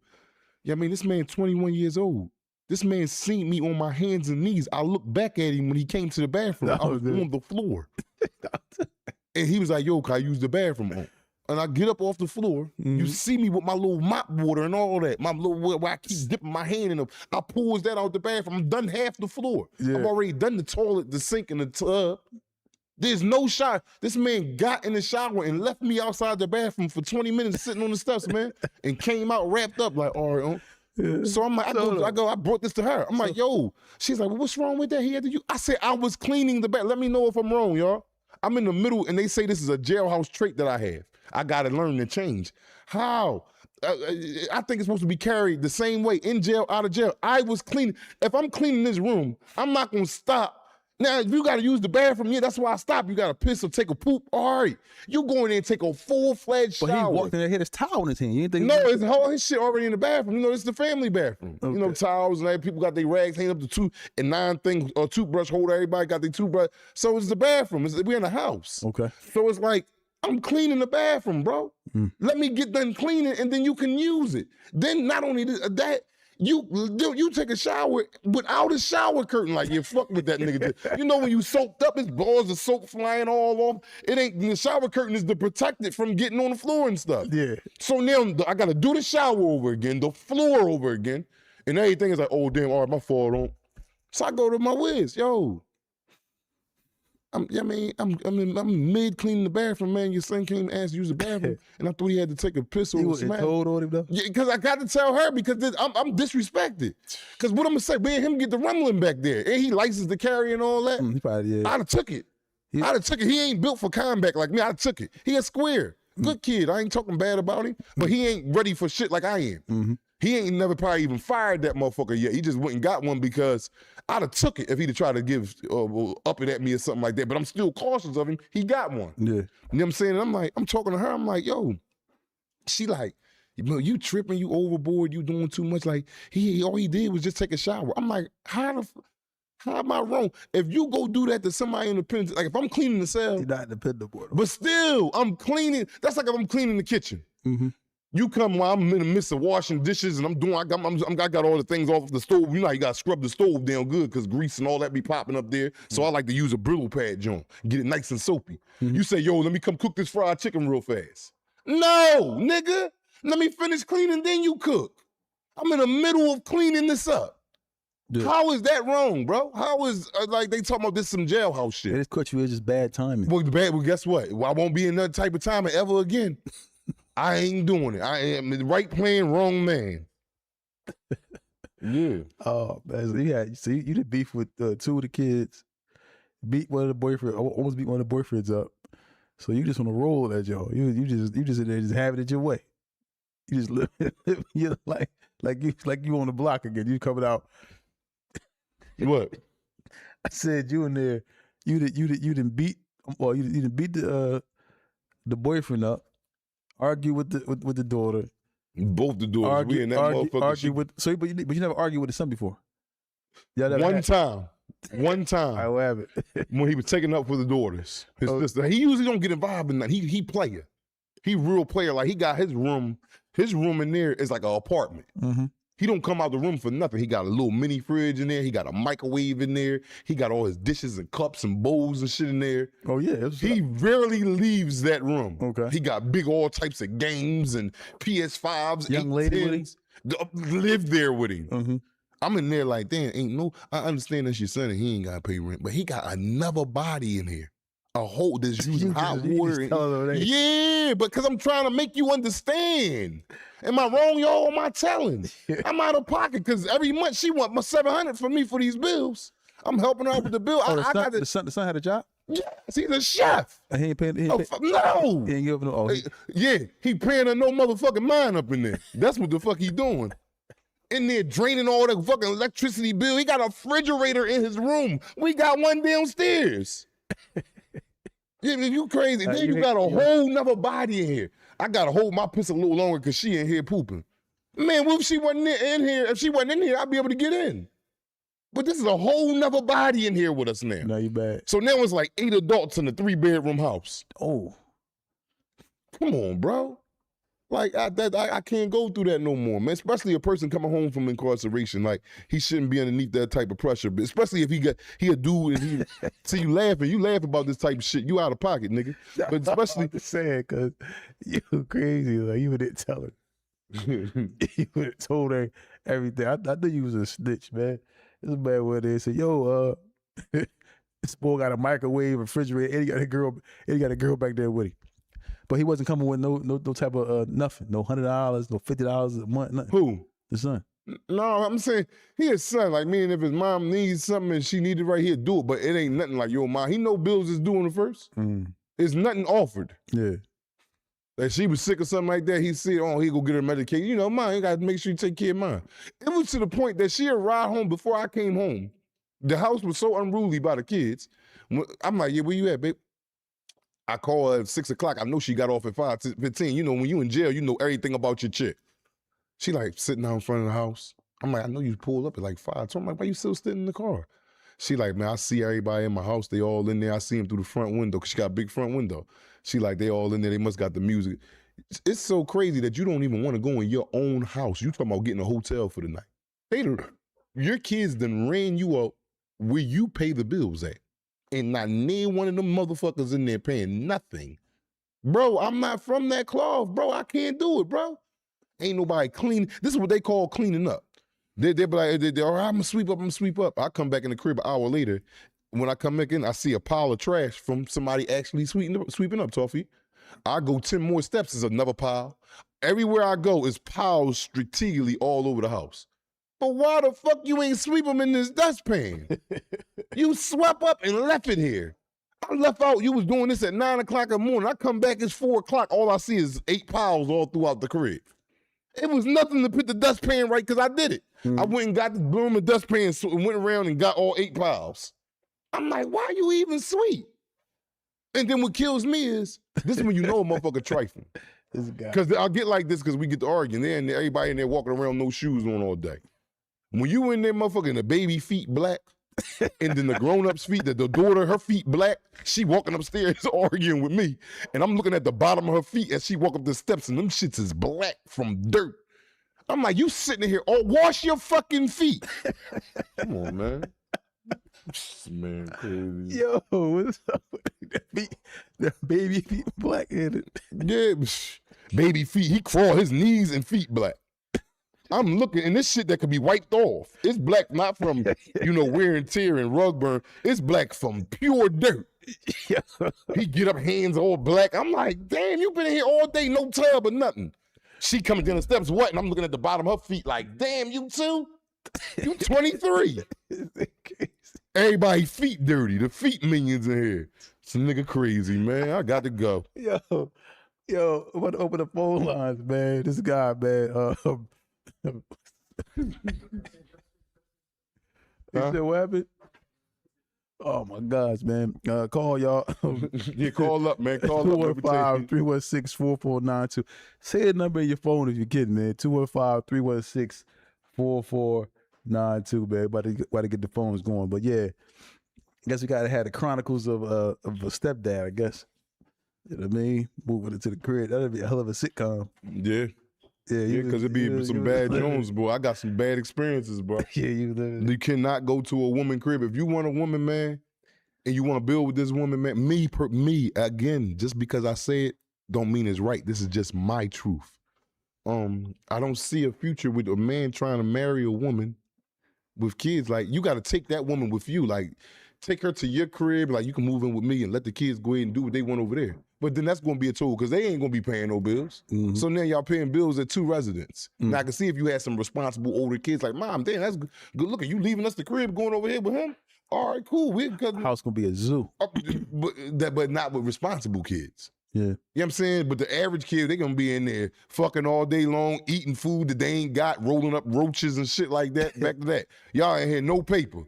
Speaker 2: yeah, I mean, this man 21 years old. This man seen me on my hands and knees. I looked back at him when he came to the bathroom. I was on the floor. And he was like, yo, can I use the bathroom on? And I get up off the floor. You see me with my little mop water and all that. My little, where I keep dipping my hand in them. I pulls that out the bathroom. I'm done half the floor. Yeah. I've already done the toilet, the sink, and the tub. There's no shower. This man got in the shower and left me outside the bathroom for 20 minutes sitting on the steps, man, and came out wrapped up like, all right, yeah. So I'm like, I brought this to her. I'm like, yo. She's like, well, what's wrong with that? He had to use. I said, I was cleaning the bath. Let me know if I'm wrong, y'all. I'm in the middle, and they say this is a jailhouse trait that I have. I got to learn to change. How? I think it's supposed to be carried the same way, in jail, out of jail. I was cleaning. If I'm cleaning this room, I'm not going to stop. Now, if you got to use the bathroom, yeah, that's why I stop. You got to piss or take a poop. All right. You go in there and take a full-fledged shower.
Speaker 4: But he walked in there, had his towel in his hand. You didn't think
Speaker 2: no, it's all his shit already in the bathroom. You know, it's the family bathroom. Okay. You know, towels and that. People got their rags hanging up to 2 and 9 things, or toothbrush holder. Everybody got their toothbrush. So it's the bathroom. We're in the house.
Speaker 4: Okay.
Speaker 2: So it's like, I'm cleaning the bathroom, bro. Let me get done cleaning, and then you can use it. Then not only that, you take a shower without a shower curtain, like you fuck with that nigga. You know when you soaked up, his balls of soap flying all off. It ain't, the shower curtain is to protect it from getting on the floor and stuff. Yeah. So now I gotta do the shower over again, the floor over again, and everything is like, oh damn, all right, my fault. So I go to my whiz, yo. I'm mid cleaning the bathroom, man. Your son came and asked to use the bathroom, and I thought he had to take a piss or a smack.
Speaker 4: He told on him though?
Speaker 2: Yeah, because I got to tell her because I'm disrespected. Because what I'm gonna say, me and him get the rumbling back there, and he licensed to carry and all that.
Speaker 4: He probably, yeah.
Speaker 2: I'd have took it. I'd have took it. He ain't built for combat like me. I'd have took it. He a square, good kid. I ain't talking bad about him, but he ain't ready for shit like I am. He ain't never probably even fired that motherfucker yet. He just went and got one because I'd have took it if he'd have tried to give up it at me or something like that. But I'm still cautious of him. He got one. Yeah. You know what I'm saying? And I'm talking to her. I'm like, yo. She like, you tripping, you overboard, you doing too much. Like, all he did was just take a shower. I'm like, how am I wrong? If you go do that to somebody in the penitentiary, like if I'm cleaning the cell.
Speaker 4: You're not dependable.
Speaker 2: But still, I'm cleaning. That's like if I'm cleaning the kitchen. You come while I'm in the midst of washing dishes and I got all the things off the stove. You know how you got to scrub the stove down good because grease and all that be popping up there. So I like to use a Brillo pad joint, get it nice and soapy. You say, yo, let me come cook this fried chicken real fast. No, nigga, let me finish cleaning, then you cook. I'm in the middle of cleaning this up. Yeah. How is that wrong, bro? How is, like, they talking about this some jailhouse shit?
Speaker 4: It just caught you, it's just bad timing.
Speaker 2: Well, guess what? I won't be in that type of timing ever again. I ain't doing it. I am the right plan, wrong man. Yeah.
Speaker 4: Oh, man. So you did beef with 2 of the kids, beat one of the boyfriends, almost beat one of the boyfriends up. So you just want to roll that, Joe. You just in there, just have it your way. You just live you like you on the block again. You coming out.
Speaker 2: What?
Speaker 4: I said you in there. You didn't beat. Well, you didn't beat the boyfriend up. Argue with the daughter.
Speaker 2: Both the daughters. We in that motherfucker.
Speaker 4: Argue with. So, but you never argued with the son before.
Speaker 2: One time.
Speaker 4: I will have it.
Speaker 2: When he was taking up for the daughters. His sister. He usually don't get involved in that. He player. He real player. Like he got his room. His room in there is like an apartment. Mm-hmm. He don't come out the room for nothing. He got a little mini fridge in there. He got a microwave in there. He got all his dishes and cups and bowls and shit in there.
Speaker 4: Oh, yeah.
Speaker 2: He rarely leaves that room.
Speaker 4: Okay.
Speaker 2: He got big all types of games and PS5s.
Speaker 4: Young lady with him?
Speaker 2: Live there with him.
Speaker 4: Mm-hmm.
Speaker 2: I'm in there like, damn, I understand that's your son and he ain't got to pay rent, but he got another body in here. A whole that's using hot water. Yeah, because I'm trying to make you understand. Am I wrong, y'all? Am I telling? I'm out of pocket because every month she want my $700 for me for these bills. I'm helping her out with the bill.
Speaker 4: The son had a job?
Speaker 2: Yes, he's a chef.
Speaker 4: He ain't paying.
Speaker 2: No.
Speaker 4: He ain't giving no.
Speaker 2: Yeah, he paying her no motherfucking mind up in there. That's what the fuck he doing. In there draining all the fucking electricity bill. He got a refrigerator in his room. We got one downstairs. Yeah, you crazy. Then you got a whole nother body in here. I gotta hold my piss a little longer because she in here pooping. Man, what if she wasn't in here? If she wasn't in here, I'd be able to get in. But this is a whole nother body in here with us now.
Speaker 4: No, you bad.
Speaker 2: So now it's like 8 adults in a 3-bedroom house.
Speaker 4: Oh.
Speaker 2: Come on, bro. Like, I can't go through that no more, man. Especially a person coming home from incarceration. Like, he shouldn't be underneath that type of pressure. But especially if he a dude and he see you laugh about this type of shit. You out of pocket, nigga. But especially
Speaker 4: I'm saying, cause you crazy. Like you didn't tell her. You would have told her everything. I knew you was a snitch, man. This man went there and said, "Yo, this boy got a microwave, refrigerator, and he got a girl back there with him." But he wasn't coming with no type of nothing, no $100, no $50 a month, nothing.
Speaker 2: Who?
Speaker 4: The son.
Speaker 2: No, I'm saying he his son. Like, meaning if his mom needs something and she need it right here, do it. But it ain't nothing like your mom. He know bills is due on the first. It's nothing offered.
Speaker 4: Yeah.
Speaker 2: Like she was sick or something like that. He said, oh, he go get her medication. You know, mine, you got to make sure you take care of mine. It was to the point that she arrived home before I came home. The house was so unruly by the kids. I'm like, yeah, where you at, babe? I call her at 6 o'clock. I know she got off at 5:15. You know, when you in jail, you know everything about your chick. She like sitting out in front of the house. I'm like, I know you pulled up at like 5. So I'm like, why you still sitting in the car? She like, man, I see everybody in my house. They all in there. I see them through the front window because she got a big front window. She like, they all in there. They must got the music. It's so crazy that you don't even want to go in your own house. You talking about getting a hotel for the night. Your kids done ran you up where you pay the bills at. And not near one of them motherfuckers in there paying nothing. Bro, I'm not from that cloth, bro. I can't do it, bro. Ain't nobody clean. This is what they call cleaning up. They be like, all right, I'm gonna sweep up. I come back in the crib an hour later. When I come back in, I see a pile of trash from somebody actually sweeping up, Toffee. I go 10 more steps, is another pile. Everywhere I go is piles strategically all over the house. But why the fuck you ain't sweep them in this dustpan? You swept up and left it here. I left out, you was doing this at 9 o'clock in the morning. I come back, it's 4 o'clock. All I see is 8 piles all throughout the crib. It was nothing to put the dustpan right because I did it. I went and got the broom and dustpan and went around and got all 8 piles. I'm like, why you even sweep? And then what kills me is, this is when you know a motherfucker trifling. Because I'll get like this because we get to arguing. Everybody in there walking around with no shoes on all day. When you in there, motherfucker, and the baby feet black, And then the grown-up's feet, the daughter, her feet black, she walking upstairs arguing with me. And I'm looking at the bottom of her feet as she walk up the steps, and them shits is black from dirt. I'm like, you sitting here, wash your fucking feet. Come on, man. Man, crazy.
Speaker 4: Yo, what's up with the feet? The baby feet black-headed.
Speaker 2: Yeah, baby feet. He crawl his knees and feet black. I'm looking, and this shit that could be wiped off. It's black not from, wear and tear and rug burn. It's black from pure dirt. He get up, hands all black. I'm like, damn, you been in here all day, no tub or nothing. She coming down the steps, what? And I'm looking at the bottom of her feet like, damn, you too? You 23. Everybody feet dirty. The feet minions in here. Some nigga crazy, man. I got to go.
Speaker 4: Yo, I want to open the phone lines, man. This guy, man. You said what happened? Oh my gosh, man. Call y'all.
Speaker 2: Yeah, call up, man. Call up.
Speaker 4: 215-316-4492. Say the number in your phone if you're kidding, man. 215-316-4492, man. About to get the phones going. But yeah, I guess we gotta have the Chronicles of a stepdad, I guess. You know what I mean? Moving into the crib. That'd be a hell of a sitcom.
Speaker 2: Yeah. Yeah, because it'd be some bad Jones, boy. I got some bad experiences, bro.
Speaker 4: Yeah,
Speaker 2: you cannot go to a woman crib. If you want a woman, man, and you want to build with this woman, man, me, again, just because I say it, don't mean it's right. This is just my truth. I don't see a future with a man trying to marry a woman with kids. Like, you got to take that woman with you. Like, take her to your crib. Like, you can move in with me and let the kids go ahead and do what they want over there. But then that's going to be a tool because they ain't going to be paying no bills. Mm-hmm. So now y'all paying bills at two residents. Mm-hmm. Now I can see if you had some responsible older kids like, Mom, damn, that's good looking. You leaving us the crib going over here with him? All right, cool.
Speaker 4: House going to be a zoo.
Speaker 2: But not with responsible kids.
Speaker 4: Yeah.
Speaker 2: You know what I'm saying? But the average kid, they going to be in there fucking all day long, eating food that they ain't got, rolling up roaches and shit like that. Back to that. Y'all ain't here no paper.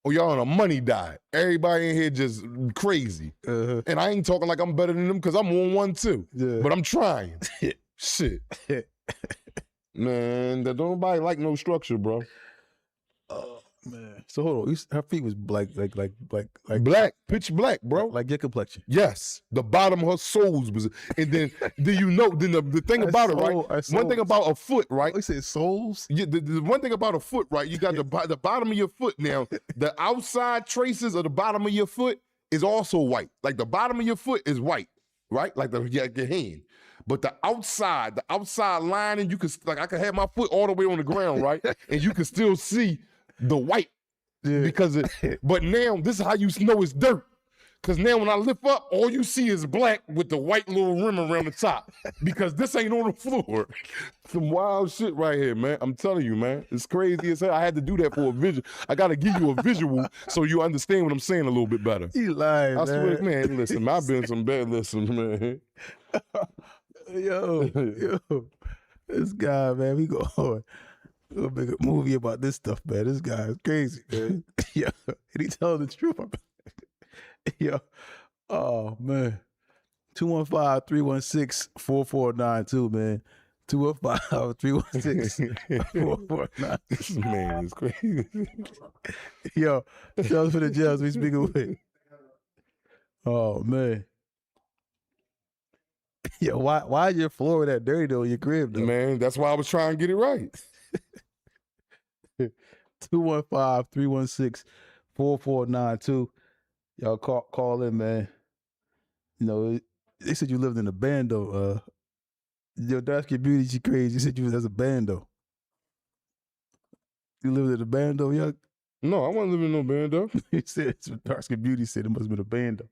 Speaker 2: Or y'all on a money diet. Everybody in here just crazy. Uh-huh. And I ain't talking like I'm better than them because I'm on one too. Yeah. But I'm trying. Shit. Man, don't nobody like no structure, bro.
Speaker 4: Oh, man. So hold on. Her feet was black, like
Speaker 2: black, pitch black, bro.
Speaker 4: Like your complexion.
Speaker 2: Yes. The bottom of her soles was, and then the thing about it, right? One thing about a foot, right?
Speaker 4: You said soles?
Speaker 2: Yeah, the one thing about a foot, right? You got the bottom of your foot now. The outside traces of the bottom of your foot is also white. Like the bottom of your foot is white, right? Like your hand. But the outside lining, you can, like, I can have my foot all the way on the ground, right? And you can still see the white. Yeah. But now this is how you know it's dirt. Because now when I lift up, all you see is black with the white little rim around the top. Because this ain't on the floor. Some wild shit right here, man. I'm telling you, man. It's crazy as hell. I had to do that for a visual. I got to give you a visual so you understand what I'm saying a little bit better.
Speaker 4: You lying, man.
Speaker 2: I swear, man, listen, I've been some bad listen, man.
Speaker 4: Yo, this guy, man, we go make a movie about this stuff, man. This guy is crazy, man. Yeah, and he telling the truth. Yo, oh man, 215-316-4492, man. 215-316-4492.
Speaker 2: This man is crazy.
Speaker 4: Yo, tell us for the jails we speaking with. Oh man. Yo, why is your floor that dirty though? Your crib though?
Speaker 2: Man, that's why I was trying to get it right.
Speaker 4: 215-316-4492. Y'all call in, man. You know, they said you lived in a bando. Your Darsky Beauty, she crazy. You said you was as a bando. You lived in a bando, young?
Speaker 2: No, I wasn't living in no bando.
Speaker 4: He said, Darsky Beauty said it must have been a bando.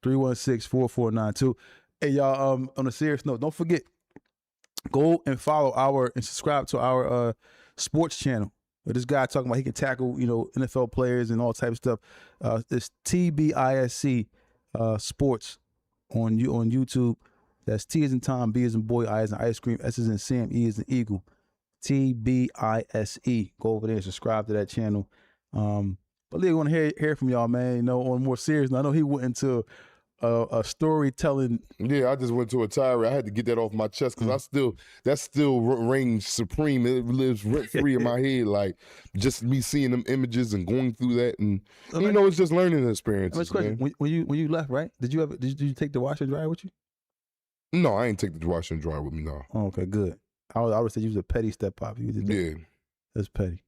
Speaker 4: 215-316-4492. Hey, y'all, on a serious note, don't forget, go and follow and subscribe to our sports channel. This guy talking about he can tackle, NFL players and all types of stuff. It's TBISC Sports on YouTube. That's T as in Tom, B as in boy, I as in ice cream, S as in Sam, E as in eagle. TBISE. Go over there and subscribe to that channel. But they want to hear from y'all, man. On a more serious note, I know he went into a storytelling.
Speaker 2: Yeah, I just went to a tirade. I had to get that off my chest because that still reigns supreme. It lives rent free in my head. Like just me seeing them images and going through that, and it's just learning experiences.
Speaker 4: Question:
Speaker 2: Man.
Speaker 4: when you left, right? Did you take the washer and dryer with you?
Speaker 2: No, I ain't take the washer and dryer with me. No.
Speaker 4: Oh, okay, good. I would say you was a petty stepfather. You did that.
Speaker 2: Yeah.
Speaker 4: That's petty.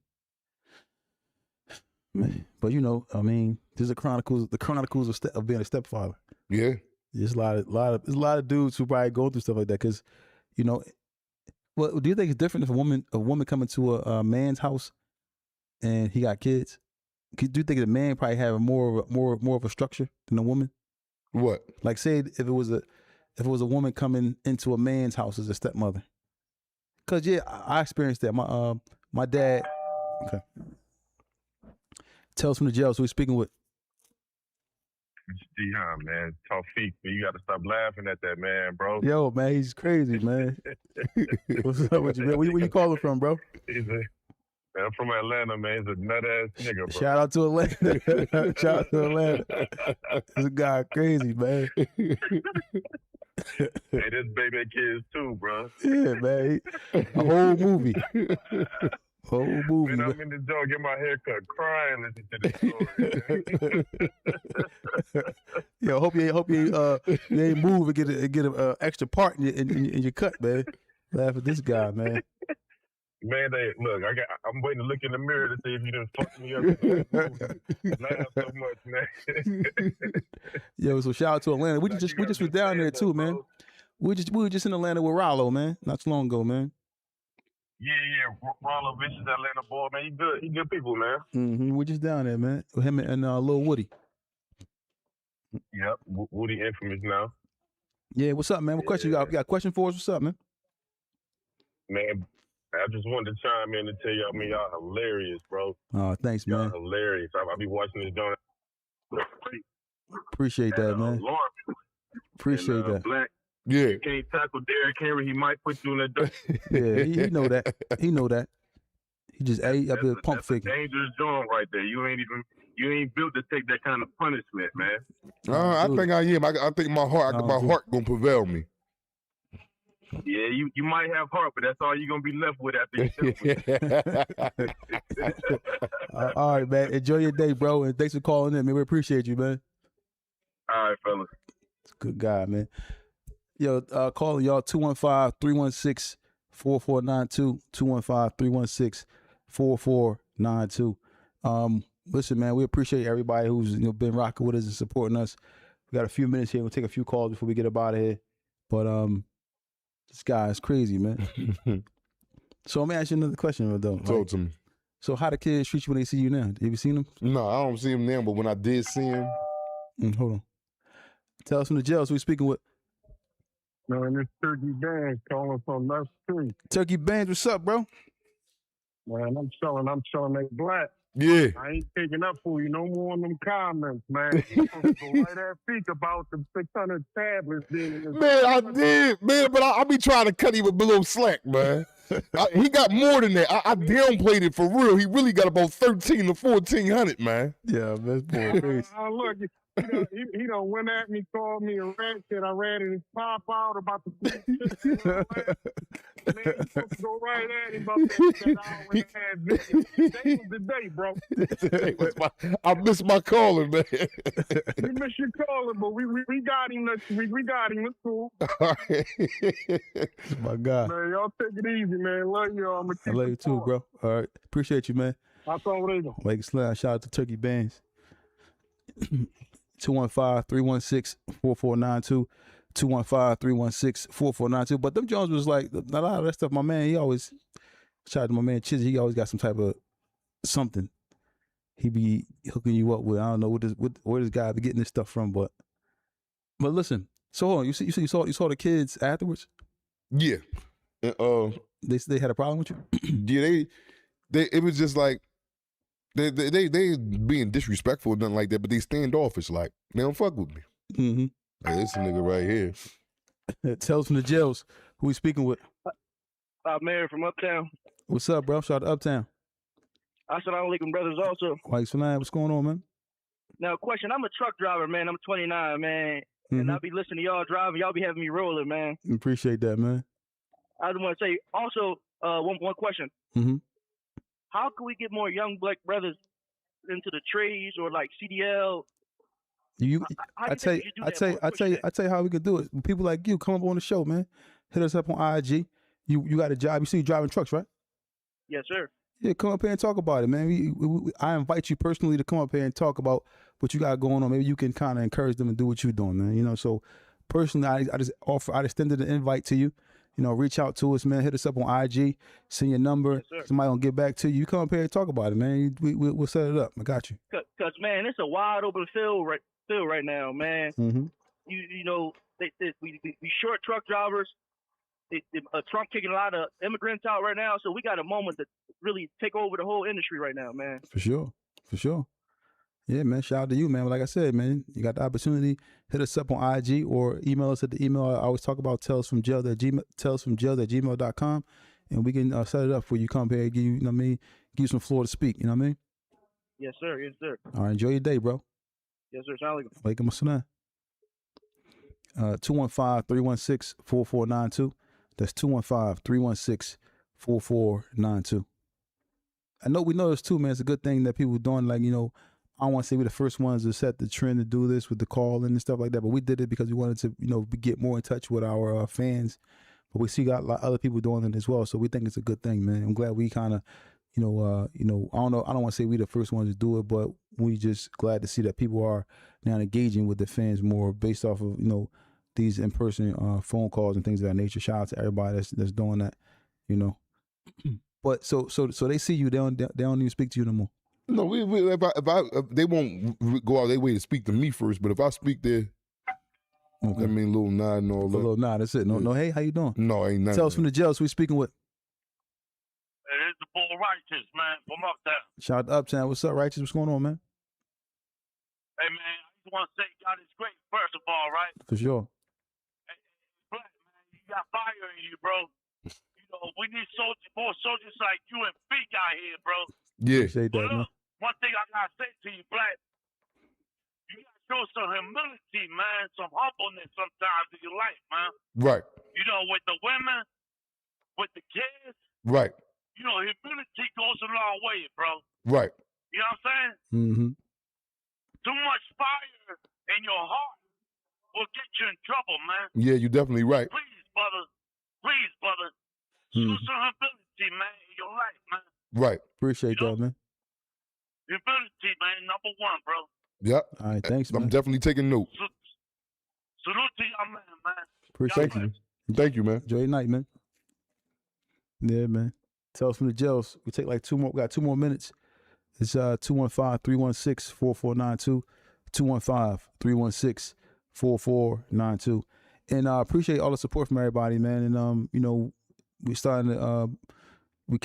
Speaker 4: Man, but I mean, there's the Chronicles of being a stepfather.
Speaker 2: Yeah.
Speaker 4: There's there's a lot of dudes who probably go through stuff like that because, well, do you think it's different if a woman coming to a man's house and he got kids? Do you think the man probably have more of a structure than a woman?
Speaker 2: What?
Speaker 4: Like, say if it was a woman coming into a man's house as a stepmother. Cause yeah, I experienced that. My dad. Okay. Tell us from the jail. So we're speaking with.
Speaker 5: Jihan, man. Tawfiq, man. You got to stop laughing at that man, bro.
Speaker 4: Yo, man, he's crazy, man. What's up with you, man? Where you calling from, bro?
Speaker 5: Man, I'm from Atlanta, man. He's a nut ass nigga, bro.
Speaker 4: Shout out to Atlanta. Shout out to Atlanta. This guy crazy, man.
Speaker 5: Hey, this baby kids too, bro.
Speaker 4: Yeah, man. A whole movie. Whole movie.
Speaker 5: Man, I'm in the door, get my hair cut, crying listening to this story.
Speaker 4: Yo, hope you ain't move and get a extra part in your cut, man. Laugh at this guy, man.
Speaker 5: Man, look, I'm waiting to look in the mirror to see if you done fucked me up. Laugh so much, man.
Speaker 4: Yo, so shout out to Atlanta. We just was down there too, man. We were just in Atlanta with Rollo, man, not too long ago, man.
Speaker 5: Yeah, Rollo Vicious, Atlanta boy, man. He good people, man.
Speaker 4: Mm-hmm. We're just down there, man. With him and Lil Woody.
Speaker 5: Yep, Woody infamous now.
Speaker 4: Yeah, what's up, man? What question you got? You got a question for us? What's up, man?
Speaker 5: Man, I just wanted to chime in and tell y'all, man, y'all hilarious, bro.
Speaker 4: Oh, thanks,
Speaker 5: Y'all
Speaker 4: man.
Speaker 5: hilarious. I'll be watching this joint.
Speaker 4: Appreciate that, man.
Speaker 5: Lawrence
Speaker 4: Appreciate that.
Speaker 5: Black.
Speaker 2: Yeah.
Speaker 5: You can't tackle Derrick Henry. He might put you in the dirt.
Speaker 4: Yeah, he know that. He know that. He just ate up here pump
Speaker 5: That's a
Speaker 4: faking.
Speaker 5: dangerous joint right there. You ain't built to take that kind of punishment, man.
Speaker 2: I think I am. I think my heart gonna prevail me.
Speaker 5: Yeah, you might have heart, but that's all you're gonna be left with after you.
Speaker 4: All right, man. Enjoy your day, bro, and thanks for calling in, man. We appreciate you, man.
Speaker 5: All right, fellas.
Speaker 4: It's a good guy, man. Yo, calling y'all 215-316-4492, 215-316-4492. Listen, man, we appreciate everybody who's been rocking with us and supporting us. We got a few minutes here. We'll take a few calls before we get up out of here. But this guy is crazy, man. So let me ask you another question, though.
Speaker 2: Talk to me.
Speaker 4: So how the kids treat you when they see you now? Have you seen them?
Speaker 2: No, I don't see him now, but when I did see him.
Speaker 4: Hold on. Tell us from the jail. So we speaking with
Speaker 6: Man, this Turkey Bands calling from left street.
Speaker 4: Turkey Bands. What's up, bro?
Speaker 6: Man, I'm selling that black.
Speaker 2: Yeah.
Speaker 6: I ain't taking up for you no more on them comments, man. You supposed to go right at speak about the 600 tablets being in his
Speaker 2: Man, I did, man, but I be trying to cut him a little slack, man. He got more than that. I downplayed it for real. He really got about 13 to 1400, man.
Speaker 4: Yeah, man, boy, crazy.
Speaker 6: Look, he done went at me, called me a ratchet. I read it and pop out about the shit. Man, you supposed to go right at him about that hour and a half video. Today was the day, bro.
Speaker 2: I missed my calling, man.
Speaker 6: You missed your calling, but we got him. We got him. It's cool.
Speaker 2: All right.
Speaker 4: My God.
Speaker 6: Man, y'all take it easy, man. Love y'all. I'm
Speaker 4: I love you too, bro. All right. Appreciate you, man.
Speaker 6: I'll call later.
Speaker 4: Like a slide. Shout out to Turkey Bands. 215-316-4492. 215-316-4492. But them Jones was like, a lot of that stuff, my man, he always, shout out to my man Chizzy, he always got some type of something he be hooking you up with. I don't know where this guy be getting this stuff from, but listen, so hold on, you saw the kids afterwards?
Speaker 2: Yeah.
Speaker 4: They had a problem with you?
Speaker 2: Yeah, they it was just like they being disrespectful or nothing like that, but they standoffish, like they don't fuck with me.
Speaker 4: Mm-hmm.
Speaker 2: Like, this nigga right here.
Speaker 4: Tell us from the jails who we speaking with.
Speaker 7: Mary from Uptown.
Speaker 4: What's up, bro? Shout out to Uptown.
Speaker 7: Assalamu alaikum, brothers, also.
Speaker 4: What's going on, man?
Speaker 7: Now, question, I'm a truck driver, man. I'm 29, man. and I'll be listening to y'all driving. Y'all be having me rolling, man.
Speaker 4: Appreciate that, man.
Speaker 7: I just want to say also one question.
Speaker 4: Mm-hmm.
Speaker 7: How can we get more young black brothers into the trades or like CDL?
Speaker 4: I tell you how we can do it. People like you come up on the show, man. Hit us up on IG. You got a job. You see you driving trucks, right?
Speaker 7: Yes, sir.
Speaker 4: Yeah, come up here and talk about it, man. I invite you personally to come up here and talk about what you got going on. Maybe you can kind of encourage them to do what you're doing, man. You know, so personally, I extended an invite to you. You know, reach out to us, man. Hit us up on IG. Send your number.
Speaker 7: Yes,
Speaker 4: somebody gonna get back to you. You come up here and talk about it, man. We'll set it up. I got you.
Speaker 7: Cause man, it's a wide open field right now, man.
Speaker 4: Mm-hmm.
Speaker 7: You know, we short truck drivers. Trump kicking a lot of immigrants out right now, so we got a moment to really take over the whole industry right now, man.
Speaker 4: For sure. Yeah, man. Shout out to you, man. Like I said, man, you got the opportunity. Hit us up on IG or email us at the email I always talk about, talesfromjail@gmail.com, and we can set it up for you. Come here, give you, give you some floor to speak. You know what I mean?
Speaker 7: Yes, sir. Yes, sir.
Speaker 4: All right, enjoy your day, bro.
Speaker 7: Yes, sir. Sound
Speaker 4: like 215-316-4492. That's 215-316-4492. I know we know this too, man. It's a good thing that people doing, like, you know, I don't want to say we're the first ones to set the trend to do this with the call and stuff like that, but we did it because we wanted to, you know, get more in touch with our fans. But we see got a lot of other people doing it as well, so we think it's a good thing, man. I'm glad we kind of, I don't want to say we the first ones to do it, but we just glad to see that people are now engaging with the fans more based off of, you know, these in-person phone calls and things of that nature. Shout out to everybody that's doing that, you know. But so they see you, they don't even speak to you no more.
Speaker 2: No, if they won't go out their way to speak to me first, but if I speak there, okay. I mean, little nod and all that.
Speaker 4: Little nod, that's it. No, hey, how you doing?
Speaker 2: No, ain't nothing.
Speaker 4: Tell us from the jails who we speaking with.
Speaker 5: Hey, it's the bull Righteous, man, from Uptown.
Speaker 4: Shout out to Uptown. What's up, Righteous? What's going on, man?
Speaker 5: Hey, man, I just want to say God is great, first of all, right?
Speaker 4: For sure.
Speaker 5: Hey, Black, man, you got fire in you, bro. You know, we need more soldiers like you and Feek out here, bro.
Speaker 2: Yeah.
Speaker 4: Say that, man.
Speaker 5: One thing I got to say to you, Black, you got to show some humility, man, some humbleness sometimes in your life, man.
Speaker 2: Right.
Speaker 5: You know, with the women, with the kids.
Speaker 2: Right.
Speaker 5: You know, humility goes a long way, bro.
Speaker 2: Right.
Speaker 5: You know what I'm saying?
Speaker 4: Mm-hmm.
Speaker 5: Too much fire in your heart will get you in trouble, man.
Speaker 2: Yeah, you're definitely right.
Speaker 5: Please, brother. Show some humility, man, in your life, man.
Speaker 2: Right.
Speaker 4: Appreciate that, man.
Speaker 5: Humility, man, number one, bro.
Speaker 2: Yep.
Speaker 4: All right, thanks, man.
Speaker 2: I'm definitely taking note.
Speaker 5: Salute to y'all, man.
Speaker 4: Appreciate you.
Speaker 2: Thank you, man.
Speaker 4: Enjoy your night, man. Yeah, man. Tell us from the jails. We take like two more. We got 2 more minutes. It's 215-316-4492. 215-316-4492. And I appreciate all the support from everybody, man. And you know, we starting to we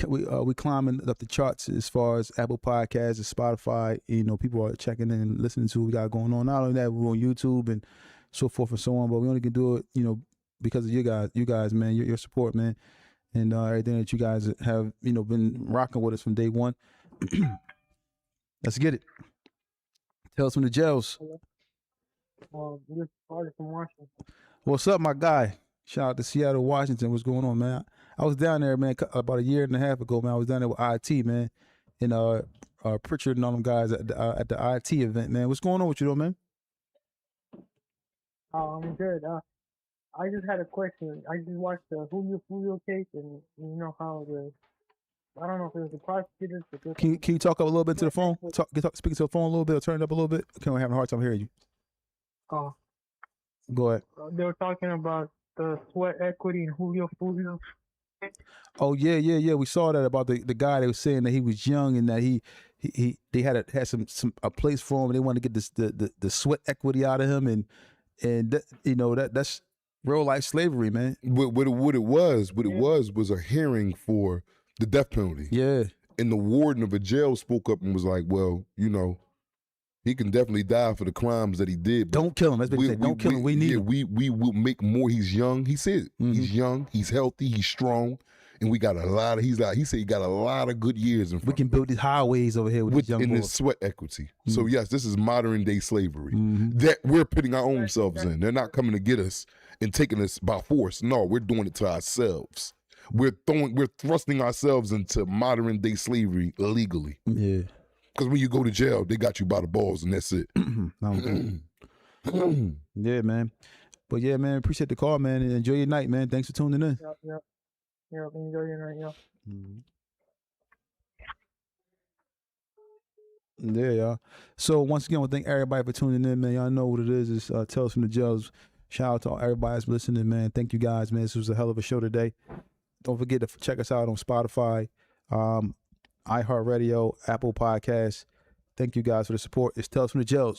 Speaker 4: climbing up the charts as far as Apple Podcasts and Spotify. You know, people are checking in and listening to what we got going on. Not only that, we're on YouTube and so forth and so on. But we only can do it, you know, because of you guys, man, your support, man, and everything that you guys have, you know, been rocking with us from day one. Let's get it. Tell us from the jails.
Speaker 6: This party from Washington.
Speaker 4: What's up, my guy? Shout out to Seattle, Washington. What's going on, man? I was down there, man, about 1.5 years ago, man. I was down there with IT, man, and Pritchard and all them guys at the IT event, man. What's going on with you, though, man?
Speaker 6: I'm good. I just had a question. I just watched the Julio case, and you know how I don't know if it was the prosecutors.
Speaker 4: Can you talk up a little bit to the phone? Speak to the phone a little bit, or turn it up a little bit. Okay, I'm having a hard time hearing you.
Speaker 6: Oh.
Speaker 4: Go ahead.
Speaker 6: They were talking about the sweat equity in Julio.
Speaker 4: Oh yeah. We saw that about the guy that was saying that he was young and that they had a place for him and they wanted to get the sweat equity out of him and that, you know, that's real life slavery, man.
Speaker 2: What it was a hearing for the death penalty.
Speaker 4: Yeah.
Speaker 2: And the warden of a jail spoke up and was like, well, you know, he can definitely die for the crimes that he did.
Speaker 4: Don't kill him. That's what he said. Don't kill him. We need him.
Speaker 2: We will make more. He's young. He said he's young. He's healthy. He's strong. And we got a lot of, he said he got a lot of good years in front.
Speaker 4: We can build these highways over here with these young
Speaker 2: in
Speaker 4: boys.
Speaker 2: this sweat equity. So yes, this is modern day slavery
Speaker 4: Mm-hmm.
Speaker 2: that we're putting our own selves in. They're not coming to get us and taking us by force. No, we're doing it to ourselves. We're thrusting ourselves into modern day slavery illegally.
Speaker 4: Yeah.
Speaker 2: Because when you go to jail, they got you by the balls and that's it.
Speaker 4: Yeah, man. But yeah, man, appreciate the call, man, and enjoy your night, man. Thanks for tuning in.
Speaker 6: Yep. Enjoy your night,
Speaker 4: Yeah, y'all. So once again, I want to thank everybody for tuning in, man. Y'all know what it is. It's Tales from the Jails. Shout out to everybody that's listening, man. Thank you guys, man. This was a hell of a show today. Don't forget to check us out on Spotify, iHeartRadio, Apple Podcasts. Thank you guys for the support. It's Tales from the Jails.